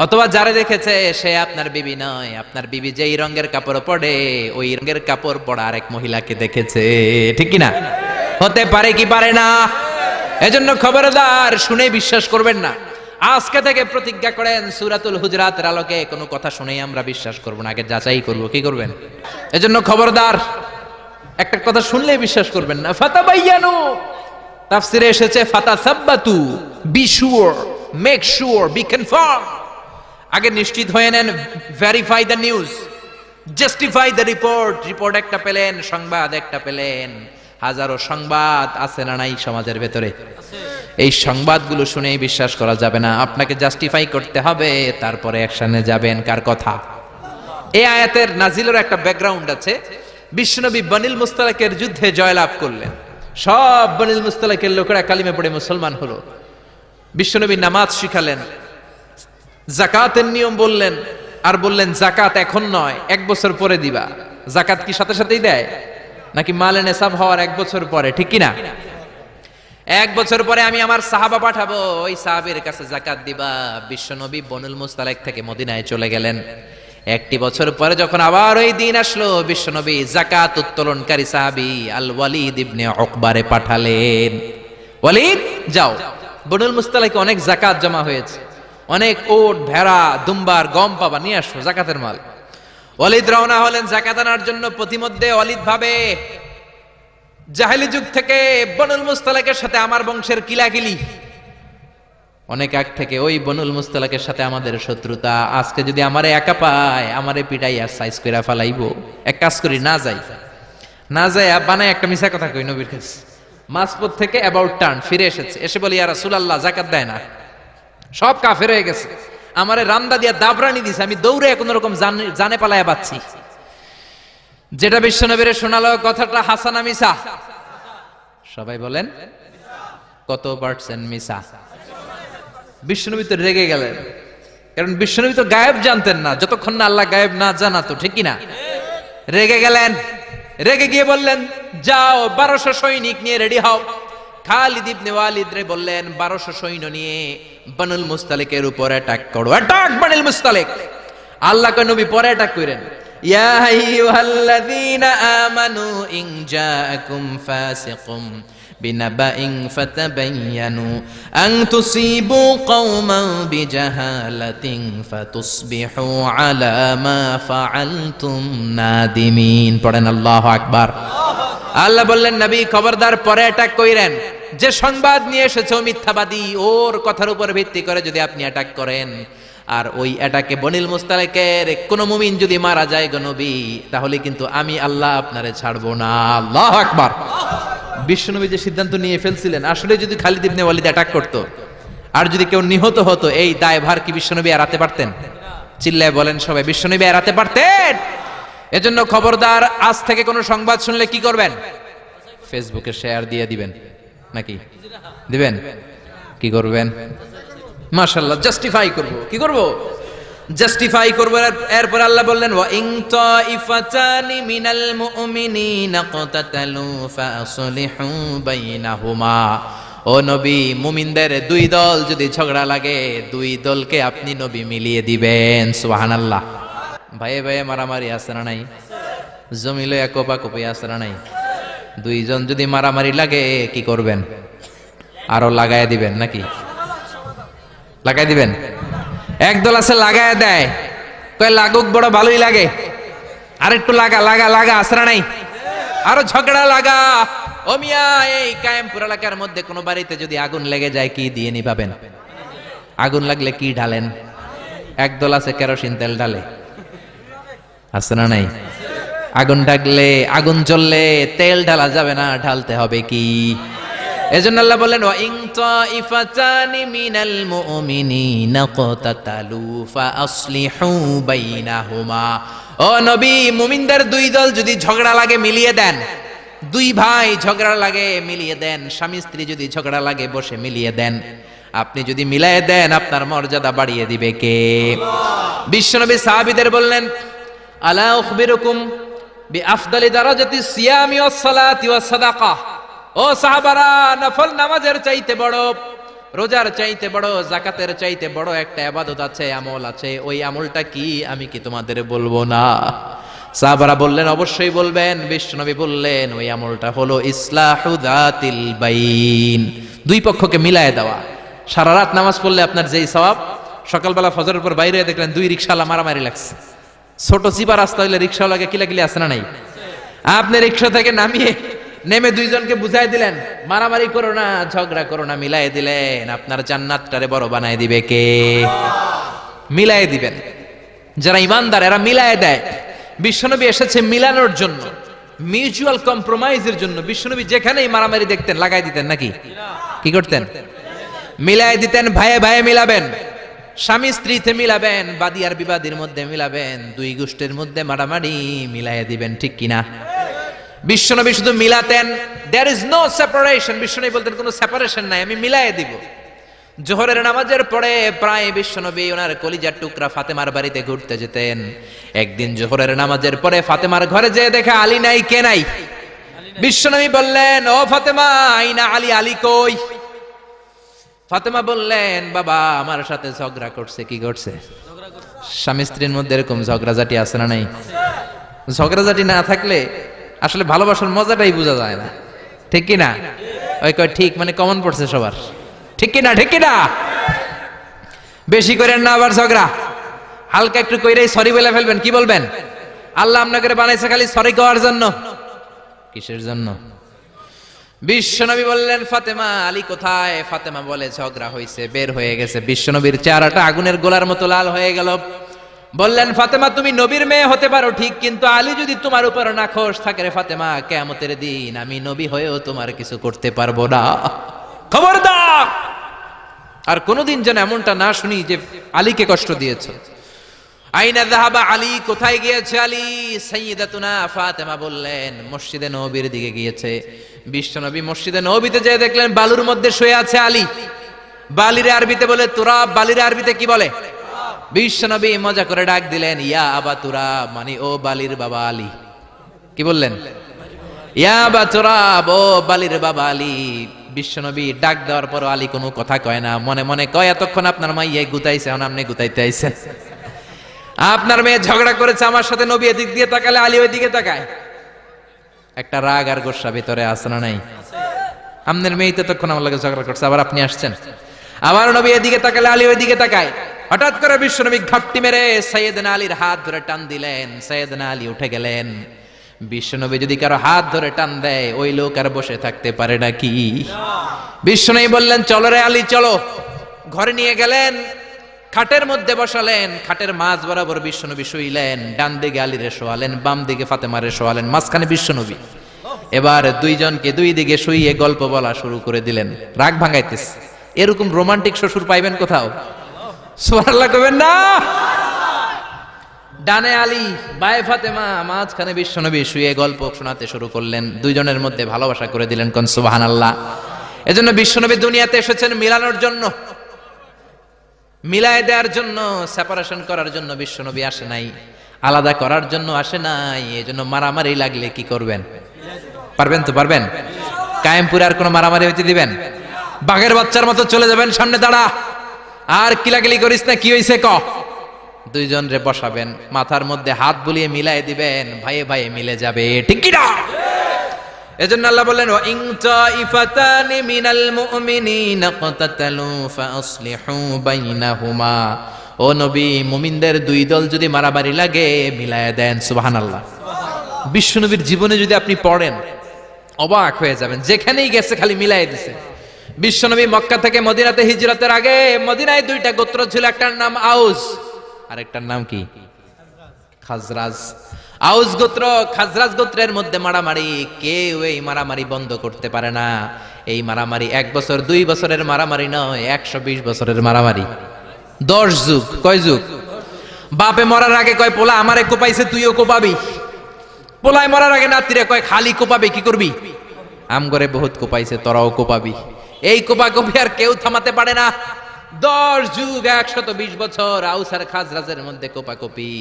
Speaker 1: অথবা যারা দেখেছে সে আপনার বিবি নয়, আপনার বিবি যেই রঙের কাপড় পরে ওই রঙের কাপড় পরা আরেক মহিলাকে দেখেছে, ঠিক কি না? হতে পারে কি পারে না? এজন্য খবরদার, শুনে বিশ্বাস করবেন না। আজকে থেকে প্রতিজ্ঞা করেন সূরাতুল হুজরাতের আলোকে কোনো কথা শুনেই আমরা বিশ্বাস করব না, আগে যাচাই করব। কি করবেন? এজন্য খবরদার, একটা কথা শুনলেই বিশ্বাস করবেন না। ফাতাবায়ানু, তাফসিরে এসেছে ফাতাসাব্বাতু, be sure, make sure, be confirm. আগে নিশ্চিত হয়ে নেন, verify the news, justify the report. Report একটা পেলেন, সংবাদ একটা পেলেন, হাজারো সংবাদ আছে না নাই সমাজের ভেতরে? এই সংবাদগুলো শুনেই বিশ্বাস করা যাবে না, আপনাকে জাস্টিফাই করতে হবে, তারপরে অ্যাকশনে যাবেন। কার কথা? এই আয়াতের নাজিলের একটা ব্যাকগ্রাউন্ড আছে। বিশ্বনবী বনিল মুস্তালাকের যুদ্ধে জয়লাভ করলেন, সব বনিল মুস্তালাকের লোকেরা কালিমা পড়ে মুসলমান হলো। বিশ্বনবী নামাজ শিখালেন, যাকাতের নিয়ম বললেন, আর বললেন যাকাত এখন নয়, 1 বছর পরে দিবা। যাকাত কি সাথে সাথেই দেয় নাকি মালে নেসাব হওয়ার 1 বছর পরে, ঠিক কিনা? 1 বছর পরে আমি আমার সাহাবা পাঠাবো, ওই সাহাবীর কাছে যাকাত দিবা। বিশ্বনবী বনুল মুস্তালাক থেকে মদিনায় চলে গেলেন। 1 বছর পরে যখন আবার ওই দিন আসলো, বিশ্বনবী যাকাত উত্তোলনকারী সাহাবী আল ওয়ালিদ ইবনে উকবারে পাঠালেন, ওয়ালিদ যাও, বনুল মুস্তালাকে অনেক যাকাত জমা হয়েছে, অনেক ওট, ভেড়া, দুম্বার, গম পাবা, নিয়ে আসো যাকাতের মাল। ওয়ালিদ রওনা হলেন যাকাত আনার জন্য। প্রতিমধ্যে ওয়ালিদ ভাবে, জাহেলি যুগ থেকে বনুল মুস্তালাকের সাথে আমার বংশের কিলাকিলি, অনেক আগ থেকে ওই বনুল মুস্তালাকের সাথে আমাদের শত্রুতা। আজকে যদি আমারে একা পায়, আমারে পিটাইয়া সাইজ কইরা ফালাইবো। এক কাজ করি, না যাই, না যাই বানায় একটা মিছা কথা কই নবীর কাছে। মাঝপথ থেকে অ্যাবাউট টার্ন ফিরে এসেছে, এসে বলি ইয়া রাসূলুল্লাহ যাকাত দেয় না, সব কাফের হয়ে গেছে, আমারে রামদা দিয়া দাবরানি দিছে, আমি দৌড়ে কোন রকম জানে পালায়া বাঁচছি। যেটা বিশ্বনবীরে শোনালো কথাটা হাসান না মিছা? সবাই বলেন কত পার্সেন্ট মিছা? বিশ্বনবী তো রেগে গেলেন, কারণ বিশ্বনবী তো গায়েব জানতেন না যতক্ষণ না আল্লাহ গায়েব না জানাতো, ঠিক কিনা? রেগে গেলেন, রেগে গিয়ে বললেন যাও 1200 সৈনিক নিয়ে রেডি হও। খালিদ ইবনে ওয়ালিদ রে বললেন 1200 সৈন্য নিয়ে বনুল মুস্তালিকের উপর অ্যাটাক করো, অ্যাটাক বনুল মুস্তালিক। আল্লাহ কয় নবী পরে অ্যাটাক করেন, ইয়া আইয়ুহাল্লাযীনা আমানু ইন জাআকুম ফাসিকুম বিনাবাইন ফাতাবায়ানু আন তুসিবু কওমান বিজাহালাতিন ফাতুসবিহু আলা মা ফাআলতুম নাদিমিন। পড়েন আল্লাহু আকবার। আল্লাহ বললেন নবী খবরদার পরে অ্যাটাক কইরেন, যে সংবাদ নিয়ে এসেছে ও মিথ্যাবাদী, ওর কথার উপর ভিত্তি করে যদি আপনি অ্যাটাক করেন, আর ওই অ্যাটাকে বনিল মুস্তালিকের কোন মুমিন যদি মারা যায় গো নবী, তাহলে কিন্তু আমি আল্লাহ আপনারে ছাড়বো না। আল্লাহু আকবার। বিশ্বনবী যে সিদ্ধান্ত নিয়ে ফেলছিলেন, আসলে যদি খালিদ ইবনে ওয়ালিদ অ্যাটাক করতো আর যদি কেউ নিহত হতো, এই দায়ভার কি বিশ্বনবী এড়াতে পারতেন? চিল্লায় বলেন সবাই, বিশ্বনবী এড়াতে পারতেন? এজন্য খবরদার, আজ থেকে কোনো সংবাদ শুনলে কি করবেন? ফেসবুকে শেয়ার দিয়ে দিবেন, নাকি দিবেন? কি করবেন? মাশাআল্লাহ, জাস্টিফাই করব। কি করব? জাস্টিফাই করব। এরপর আল্লাহ বললেন ওয়া ইন তাইফাতানি মিনাল মুমিনিনা ক্তাতালু ফাসলিহু বাইনাহুমা। ও নবী, মুমিনদের 2 দল যদি ঝগড়া লাগে, 2 দলকে আপনি নবী মিলিয়ে দিবেন। সুবহানাল্লাহ। ভাইয়ে ভাইয়ে মারামারি আছে না নাই? জমিলে কোপাকুপি আছে না নাই? 2 জন যদি মারামারি লাগে কি করবেন? আরো লাগায় দিবেন নাকি? লাগাই দিবেন? একদল আছে লাগায় দেয়, কয় লাগুক, বড় ভালোই লাগে, আর একটু লাগা লাগা লাগা, আছে না নাই? আরো ঝগড়া লাগা। ও মিয়া, এই কায়েমপুর এলাকার মধ্যে কোন বাড়িতে যদি আগুন লেগে যায়, কি দিয়ে নিভাবেন? আগুন লাগলে কি ঢালেন? একদল আছে কেরোসিন তেল ঢালে, আছে না নাই? আগুন লাগলে, আগুন জ্বললে তেল ঢালা যাবে না, ঢালতে হবে কি? এজন্য আল্লাহ বললেন ওয়া ইন তাইফাতানি মিনাল মুমিনিনা ক্তাতালু ফাসলিহু বাইনাহুমা। ও নবী, মুমিনদের 2 দল যদি ঝগড়া লাগে মিলিয়ে দেন। 2 ভাই ঝগড়া লাগে মিলিয়ে দেন, স্বামী স্ত্রী যদি ঝগড়া লাগে বসে মিলিয়ে দেন। আপনি যদি মিলিয়ে দেন, আপনার মর্যাদা বাড়িয়ে দিবে কে? বিশ্বনবী সাহাবীদের বললেন, আলা উখবিরুকুম বিআফদালি দারাজাতিস সিয়ামি ওয়াস সালাতি ওয়াস সাদাকা। ও সাহাবারা, নফল নামাজের চাইতে বড়, রোজার চাইতে বড়, যাকাতের চাইতে বড় একটা ইবাদত আছে, আমল আছে। ওই আমলটা কি আমি কি তোমাদের বলবো না? সাহাবারা বললেন, অবশ্যই বলবেন। বিশ্বনবী বললেন, ওই আমলটা হলো ইসলাহু যাতিল বাইন, দুই পক্ষকে মিলায়ে দেওয়া। সারা রাত নামাজ পড়লে আপনার যেই সওয়াব, সকালবেলা ফজরের পর বাইরে দেখলেন দুই রিকশাওয়ালা মারামারি লাগছে। ছোট চিপা রাস্তা হইলে রিকশাওয়ালাকে কিলাকিলি আছে না নাই? আপনি রিকশা থেকে নেমে দুইজনকে বুঝাই দিলেন, মারামারি করো না, ঝগড়া করো না, মিলাই দিলেন। আপনার জান্নাতটারে বড় বানায় দিবে কে? মিলাই দিবেন। যারা ইমানদার এরা মিলাই দেয়। বিশ্বনবী এসেছে মিলানোর জন্য, মিউচুয়াল কম্প্রোমাইজের জন্য। বিশ্বনবী যেখানেই মারামারি দেখতেন লাগাই দিতেন নাকি? কি করতেন? মিলাই দিতেন। ভাইয়ে ভাইয়ে মিলাবেন, স্বামী স্ত্রীতে মিলাবেন, বাদী আর বিবাদীর মধ্যে মিলাবেন, দুই গোষ্ঠীর মধ্যে মারামারি মিলাই দিবেন, ঠিক কিনা? বিশ্বনবী শুধু মিলাতেন, দেয়ার ইজ নো সেপারেশন। বিশ্বনবী বলতেন কোনো সেপারেশন নাই, আমি মিলাই দিব। জোহরের নামাজের পরে প্রায় বিশ্বনবী ওনার কলিজার টুকরা ফাতেমার বাড়িতে ঘুরতে যেতেন। একদিন জোহরের নামাজের পরে ফাতেমার ঘরে যেয়ে দেখে আলী নাই। কে নাই? বিশ্বনবী বললেন, ও ফাতেমা, আইনা আলী, আলী কই? ফাতেমা বললেন, বাবা আমার সাথে ঝগড়া করছে। কি করছে? স্বামী স্ত্রীর মধ্যে এরকম ঝগড়াঝাটি আছে না নাই? ঝগড়াঝাটি না থাকলে আসলে ভালোবাসার মজাটাই বোঝা যায় না, ঠিক কি না? ওই কয় ঠিক, মানে কমন পড়ছে সবার, ঠিক কি না? ঠিক কি না? বেশি করেন না আবার ঝগড়া, হালকা একটু কইরেই সরি বলে ফেলবেন। কি বলবেন? আল্লাহ আপনাকে বানাইছে খালি সরি করার জন্য। কিসের জন্য? বিশ্বনবী বললেন, ফাতেমা আলী কোথায়? ফাতেমা বলে, ঝগড়া হয়েছে, বের হয়ে গেছে। বিশ্বনবীর চেহারাটা আগুনের গোলার মতো লাল হয়ে গেল। বললেন, ফাতেমা তুমি নবীর মেয়ে হতে পারো ঠিক, কিন্তু আলী যদি তোমার উপর নাখোশ থাকে রে ফাতেমা, কিয়ামতের দিন আমি নবী হয়েও তোমার কিছু করতে পারবো না। খবরদার আর কোনোদিন যেন এমনটা না শুনি যে আলীকে কষ্ট দিয়েছো। আইনা যাহাবা আলী, কোথায় গিয়েছে আলী? সাইয়্যিদাতুনা ফাতেমা বললেন, মসজিদে নববীর দিকে গিয়েছে। বিশ্বনবী মসজিদে নববীতে যেয়ে দেখলেন বালুর মধ্যে শুয়ে আছে আলী। বালির আরবিতে বলে তুরাব, বালির আরবিতে কি বলে? বিশ্বনবী মজা করে ডাক দিলেন, ইয়া আবা তুরাব, মানে ও বালির বাবা আলী। কি বললেন? ইয়া আবা তুরাব, ও বালির বাবা আলী। বিশ্বনবী ডাক দেওয়ার পর আলী কোনো কথা কয় না, মনে মনে কয়, এতক্ষণ আপনার মাইয়াই গুতাইছে, এখন আপনি গুতাইতে আইছেন। আপনার মেয়ে ঝগড়া করেছে আমার সাথে, নবী এদিক দিয়ে তাকালে আলী ওই দিকে তাকায়। একটা রাগ আর গোসা ভিতরে আছে না নাই? আপনার মেয়ে তো তখন আমার লাগে ঝগড়া করছে, আবার আপনি আসছেন। আবার নবী এদিকে তাকালে আলী ওই দিকে তাকায়। হঠাৎ করে বিশ্বনবী ঘাপটি মেরে সাইয়েদনা আলীর হাত ধরে টান দিলেন। সাইয়েদনা আলী উঠে গেলেন। বিশ্বনবী যদি কারো হাত ধরে টান দেয়, ওই লোক আর বসে থাকতে পারে নাকি? বিশ্বনবী বললেন, চলো রে আলী চলো। ঘরে নিয়ে গেলেন, খাটের মধ্যে বসালেন, খাটের মাঝ বরাবর বিশ্বনবী শুইলেন। ডান দিকে আলীরে শোয়ালেন, বাম দিকে ফাতেমারে শোয়ালেন, মাঝখানে বিশ্বনবী। এবার দুইজনকে দুই দিকে শুইয়ে গল্প বলা শুরু করে দিলেন। রাগ ভাঙাইতেছে। এরকম রোমান্টিক শ্বশুর পাইবেন কোথাও? সুবহানাল্লাহ কইবেন না? ডানে আলী, বায়ে ফাতেমা, মাঝখানে বিশ্বনবী শুয়ে গল্প শোনাতে শুরু করলেন। দুইজনের মধ্যে ভালোবাসা করে দিলেন। কোন সুবহানাল্লাহ। এজন্য বিশ্বনবী দুনিয়াতে এসেছেন মিলানোর জন্য, মিলায় দেওয়ার জন্য, সেপারেশন করার জন্য বিশ্বনবী আসে নাই, আলাদা করার জন্য আসে নাই। এজন্য মারামারি লাগলে কি করবেন? পারবেন তো? পারবেন? কায়েমপুরে আর কোনো মারামারি হইতে দিবেন? বাঘের বাচ্চার মতো চলে যাবেন, সামনে দাঁড়া, আর কিলাকিলি করিস না, কি হইছে ক। দুইজন রে বসাবেন, মাথার মধ্যে হাত বুলিয়ে মিলাই দিবেন, ভাইয়ে ভাইয়ে মিলে যাবে, ঠিক কি না? এজন্য আল্লাহ বললেন, ওয়া ইন তাইফাতানি মিনাল মুমিনিনা ক্তাতালু ফাসলিহু বাইনাহুমা। ও নবী, মুমিনদের দুই দল যদি মারামারি লাগে মিলায়া দেন। সুবহানাল্লাহ। বিশ্বনবীর জীবনে যদি আপনি পড়েন অবাক হয়ে যাবেন, যেখানেই গেছে খালি মিলাই দিছে। বিশ্বনবী মক্কা থেকে মদিনাতে হিজরতের আগে মদিনায় দুইটা গোত্র ছিল, একটার নাম আউস, আরেকটার নাম কি? খাজরাজ। আউস গোত্র খাজরাজ গোত্রের মধ্যে মারামারি, কেউ এই মারামারি বন্ধ করতে পারে না। এই মারামারি 1 বছর 2 বছরের মারামারি নয়, 120 বছরের মারামারি। 10 যুগ। কয় যুগ? বাপে মরার আগে কয়, পোলা আমারে কোপাইছে, তুইও কোপাবি। পোলায় মরার আগে নাতিরে কয়, খালি কোপাবে, কি করবি? আমগরে বহুত কোপাইছে, তোরাও কোপাবি। এই কোপাকপি আর কেউ থামাতে পারে না। 10 যুগ 120 বছর আউস আর খাজরাজের মধ্যে কোপাকুপি।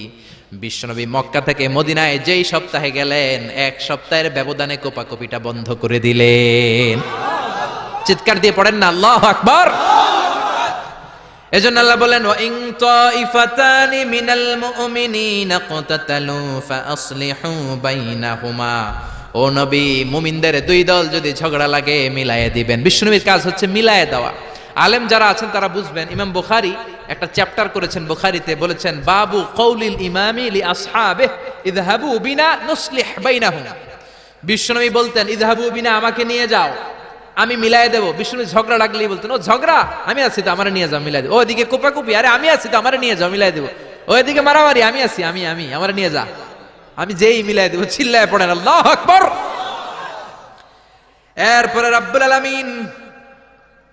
Speaker 1: বিশ্বনবী মক্কা থেকে মদিনায় যেই সপ্তাহে গেলেন, এক সপ্তাহের ব্যবধানে কোপাকুপিটা বন্ধ করে দিলেন। চিৎকার দিয়ে পড়েন না আল্লাহু আকবার। এজন্য আল্লাহ বলেন, ওয়া ইন তাইফাতানি মিনাল মুমিনিনা ক্তাতালু ফাআসলিহু বাইনাহুমা। ও নবী, মুমিনদের দুই দল যদি ঝগড়া লাগে মিলায়ে দিবেন। বিশ্বনবীর কাজ হচ্ছে মিলায়ে দেওয়া। আলেম যারা আছেন তারা বুঝবেন। ইমাম বুখারী একটা চ্যাপ্টার করেছেন বুখারীতে, বলেছেন বাবু কওলিল ইমামি লি আসহাবিহি ইযহাবু বিনা নুসলিহ বাইনাহুম। বিশ্বনবী বলতেন ইযহাবু বিনা, আমাকে নিয়ে যাও, আমি মিলায়ে দেব। বিশ্বনবী ঝগড়া লাগলেই বলতেন, ও ঝগড়া, আমি আছি তো, আমারে নিয়ে যাও, মিলায়ে দেব। ওইদিকে কোপাকুপি, আরে আমি আছি তো, আমারে নিয়ে যাও, মিলায়ে দেব। ওইদিকে মারামারি, আমি আছি, আমি আমারে নিয়ে যা, আমি যেই মিলায়ে দেব। চিল্লায়ে পড়েন আল্লাহু আকবার। এরপরে রব্বুল আলামিন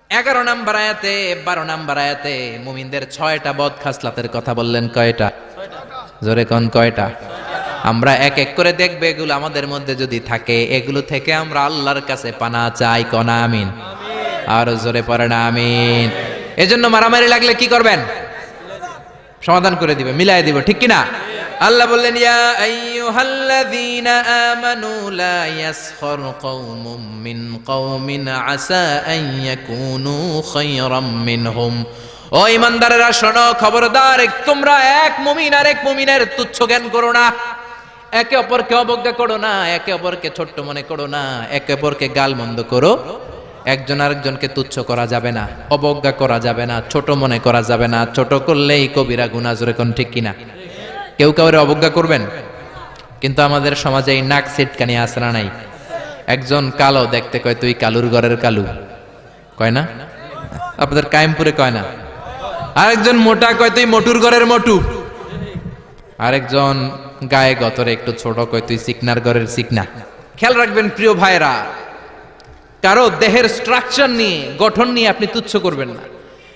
Speaker 1: 11 নম্বর আয়াতে 12 নম্বর আয়াতে মুমিনদের 6টা বদ খাসলাতের কথা বললেন। কয়টা? জোরে কোন কয়টা? আমরা এক এক করে দেখব, এগুলো আমাদের মধ্যে যদি থাকে, এগুলো থেকে আমরা আল্লাহর কাছে পানা চাই। কোন আমিন? আর জোরে পড়েন আমিন। এজন্য মারামারি লাগলে কি করবেন? সমাধান করে দিবে, মিলাই দিব, ঠিক কি না? আল্লাহ বললেন, ইয়া আইয়ুহাল্লাযীনা আমানু লা ইয়াসখর কওমুম মিন কওমিন আসা আন ইয়াকুনু খায়রাম মিনহুম। ও ঈমানদারেরা শোনো, খবরদার, তোমরা এক মুমিন আর এক মুমিনের তুচ্ছ জ্ঞান করো না, একে অপরকে অবজ্ঞা করো না, একে অপরকে ছোট্ট মনে করো না, একে অপরকে গালমন্দ করো। একজন আরেকজনকে তুচ্ছ করা যাবে না, অবজ্ঞা করা যাবে না, ছোট মনে করা যাবে না। ছোট করলেই কবিরা গুনাহ, জোরে কোন ঠিক কিনা? কেউ কাউরে অবজ্ঞা করবেন? কিন্তু আমাদের সমাজে এই নাক সিটকানি আসরা নাই। একজন কালো দেখতে কয় তুই কালুর ঘরের কালু, কয় না? আপনাদের কায়েমপুরে কয় না? আরেকজন মোটা কয় তুই মোটুর ঘরের মোটু। আরেকজন গায়ে গতরে একটু ছোট কয় তুই চিকনার ঘরের চিকনা। খেয়াল রাখবেন প্রিয় ভাইরা, কারো দেহের স্ট্রাকচার নিয়ে, গঠন নিয়ে আপনি তুচ্ছ করবেন না।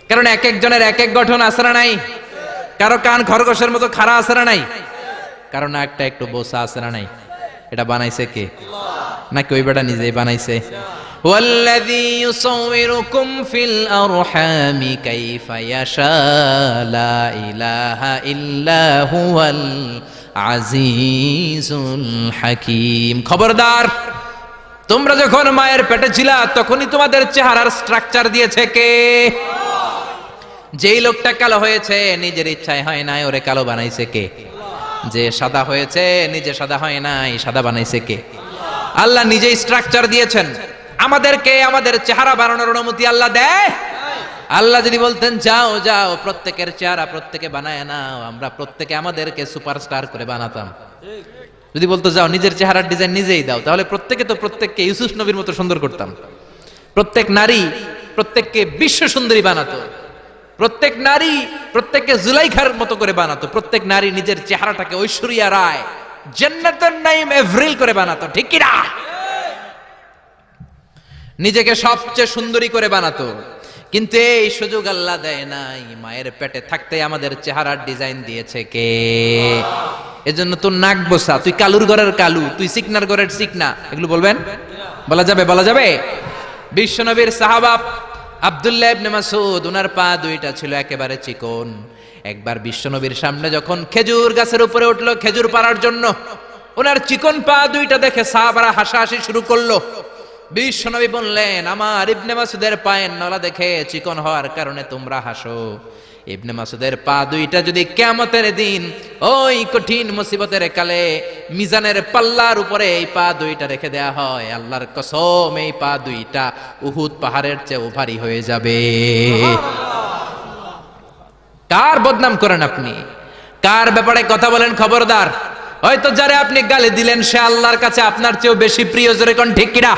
Speaker 1: কারণ এক একজনের এক এক গঠন আসরা নাই। কারো কান খরগোশের মতো খাড়া আছে না নাই? কারো নাকটা একটু বোসা আছে না নাই? এটা বানাইছে কে? নাকি ওই বেটা নিজেই বানাইছে? ওয়াল্লাযী ইউসাউবিরুকুম ফিল আরহামি কাইফা ইয়াশা লা ইলাহা ইল্লা হুয়াল আজিজুল হাকীম। খবরদার, তোমরা যখন মায়ের পেটে ছিলা তখনই তোমাদের চেহারার স্ট্রাকচার দিয়েছে কে? যেই লোকটা কালো হয়েছে নিজের ইচ্ছায় হয় নাই, ওরে কালো বানাইছে কে? যে সাদা হয়েছে নিজে সাদা হয় নাই, সাদা বানাইছে কে? আল্লাহ নিজেই স্ট্রাকচার দিয়েছেন। আমাদেরকে আমাদের চেহারা বানানোর অনুমতি আল্লাহ দেয়? আল্লাহ যদি বলতেন যাও যাও প্রত্যেকের চেহারা প্রত্যেকে বানায় নাও, আমরা প্রত্যেকে আমাদেরকে সুপারস্টার করে বানাতাম। যদি বলতো যাও নিজের চেহারার ডিজাইন নিজেই দাও, তাহলে প্রত্যেকে তো প্রত্যেককে ইউসুফ নবীর মতো সুন্দর করতাম। প্রত্যেক নারী প্রত্যেককে বিশ্ব সুন্দরী বানাতো, প্রত্যেক নারী প্রত্যেককে জুলাইখার মতো করে বানাতো, প্রত্যেক নারী নিজের চেহারাটাকে ঐশ্বরিয়া রায়, জান্নাতুন নাঈম এভরিল করে বানাতো, ঠিক কি না? নিজেকে সবচেয়ে সুন্দরী করে বানাতো। কিন্তু এই সুযোগ আল্লাহ দেয় নাই। মায়ের পেটে থাকতে আমাদের চেহারার ডিজাইন দিয়েছে কে? এজন্য তোর নাক বসা, তুই কালুর ঘরের কালু, তুই চিকনার ঘরের চিকনা, এগুলো বলবেন? বলা যাবে? বলা যাবে? বিশ্বনবীর সাহাবা আব্দুল্লাহ ইবনে মাসউদ, ওনার পা দুইটা ছিল একেবারে চিকন। একবার বিশ্বনবীর সামনে যখন খেজুর গাছের উপরে উঠলো খেজুর পাড়ার জন্য, ওনার চিকন পা দুইটা দেখে সাহাবারা হাসাহাসি শুরু করলো। বিশ্বনবী বললেন, আমার ইবনে মাসউদের পায়ের নলা দেখে চিকন হওয়ার কারণে তোমরা হাসো। ইবনে মাসউদের পা দুইটা যদি কিয়ামতের দিন ওই কঠিন মুসিবতের কালে মিজানের পাল্লার উপরে এই পা দুইটা রেখে দেয়া হয়, আল্লাহর কসম এই পা দুইটা উহুদ পাহাড়ের চেয়ে ভারী হয়ে যাবে। কার বদনাম করেন আপনি? কার ব্যাপারে কথা বলেন? খবরদার, হয়তো যারে আপনি গালি দিলেন সে আল্লাহর কাছে আপনার চেয়েও বেশি প্রিয়, জোরে কোন ঠিক কিনা?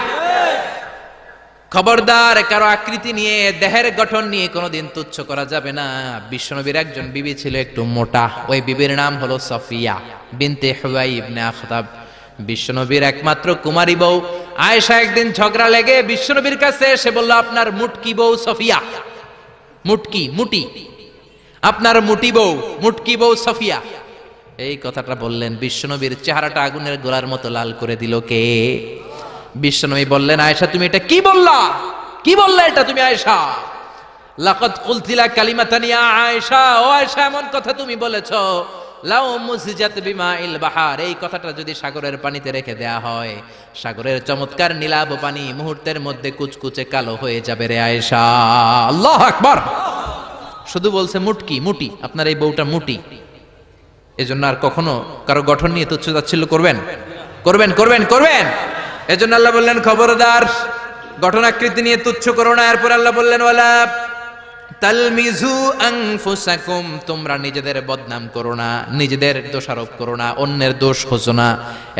Speaker 1: খবরদার, কারো আকৃতি নিয়ে, দেহের গঠন নিয়ে কোনোদিন তুচ্ছ করা যাবে না। বিশ্বনবীর একজন বিবি ছিল একটু মোটা, ওই বিবির নাম হলো সফিয়া বিনতে হুয়াই ইবনে আখতাব। বিশ্বনবীর একমাত্র কুমারী বউ আয়েশা একদিন ঝগড়া লেগে বিশ্বনবীর কাছে এসে বলল, আপনার মুটকি বউ সফিয়া, মুটি, আপনার মুটি বউ, মুটকি বউ সফিয়া। এই কথাটা বললেন, বিশ্বনবীর চেহারাটা আগুনের গোলার মতো লাল করে দিল কে? বিশ্বনবী বললেন, আয়েশা তুমি এটা কি বললা? কি বললা এটা তুমি আয়েশা? লাকাদ কুলতিলা কালিমাতান ইয়া আয়েশা, ও আয়েশা এমন কথা তুমি বলেছো, লাউ মুসজাত বিমাইল বাহার, এই কথাটা যদি সাগরের পানিতে রেখে দেয়া হয়, সাগরের চমৎকার নীলাভ পানি মুহূর্তের মধ্যে কুচকুচে কালো হয়ে যাবে রে আয়েশা। আল্লাহু আকবার। শুধু বলছে মুটকি, মুটি, আপনার এই বউটা মুটি। এজন্য আর কখনো কারো গঠন নিয়ে তুচ্ছ-তাচ্ছিল্য করবেন করবেন করবেন করবেন এজন্য আল্লাহ বললেন খবরদার গঠনাকৃতি নিয়ে তুচ্ছ করো না। এরপর আল্লাহ বললেন ওয়ালা তালমিজু আনফুসাকুম, তোমরা নিজেদের বদনাম করো না, নিজেদের দোষারোপ করো না, অন্যের দোষ খোঁজো না।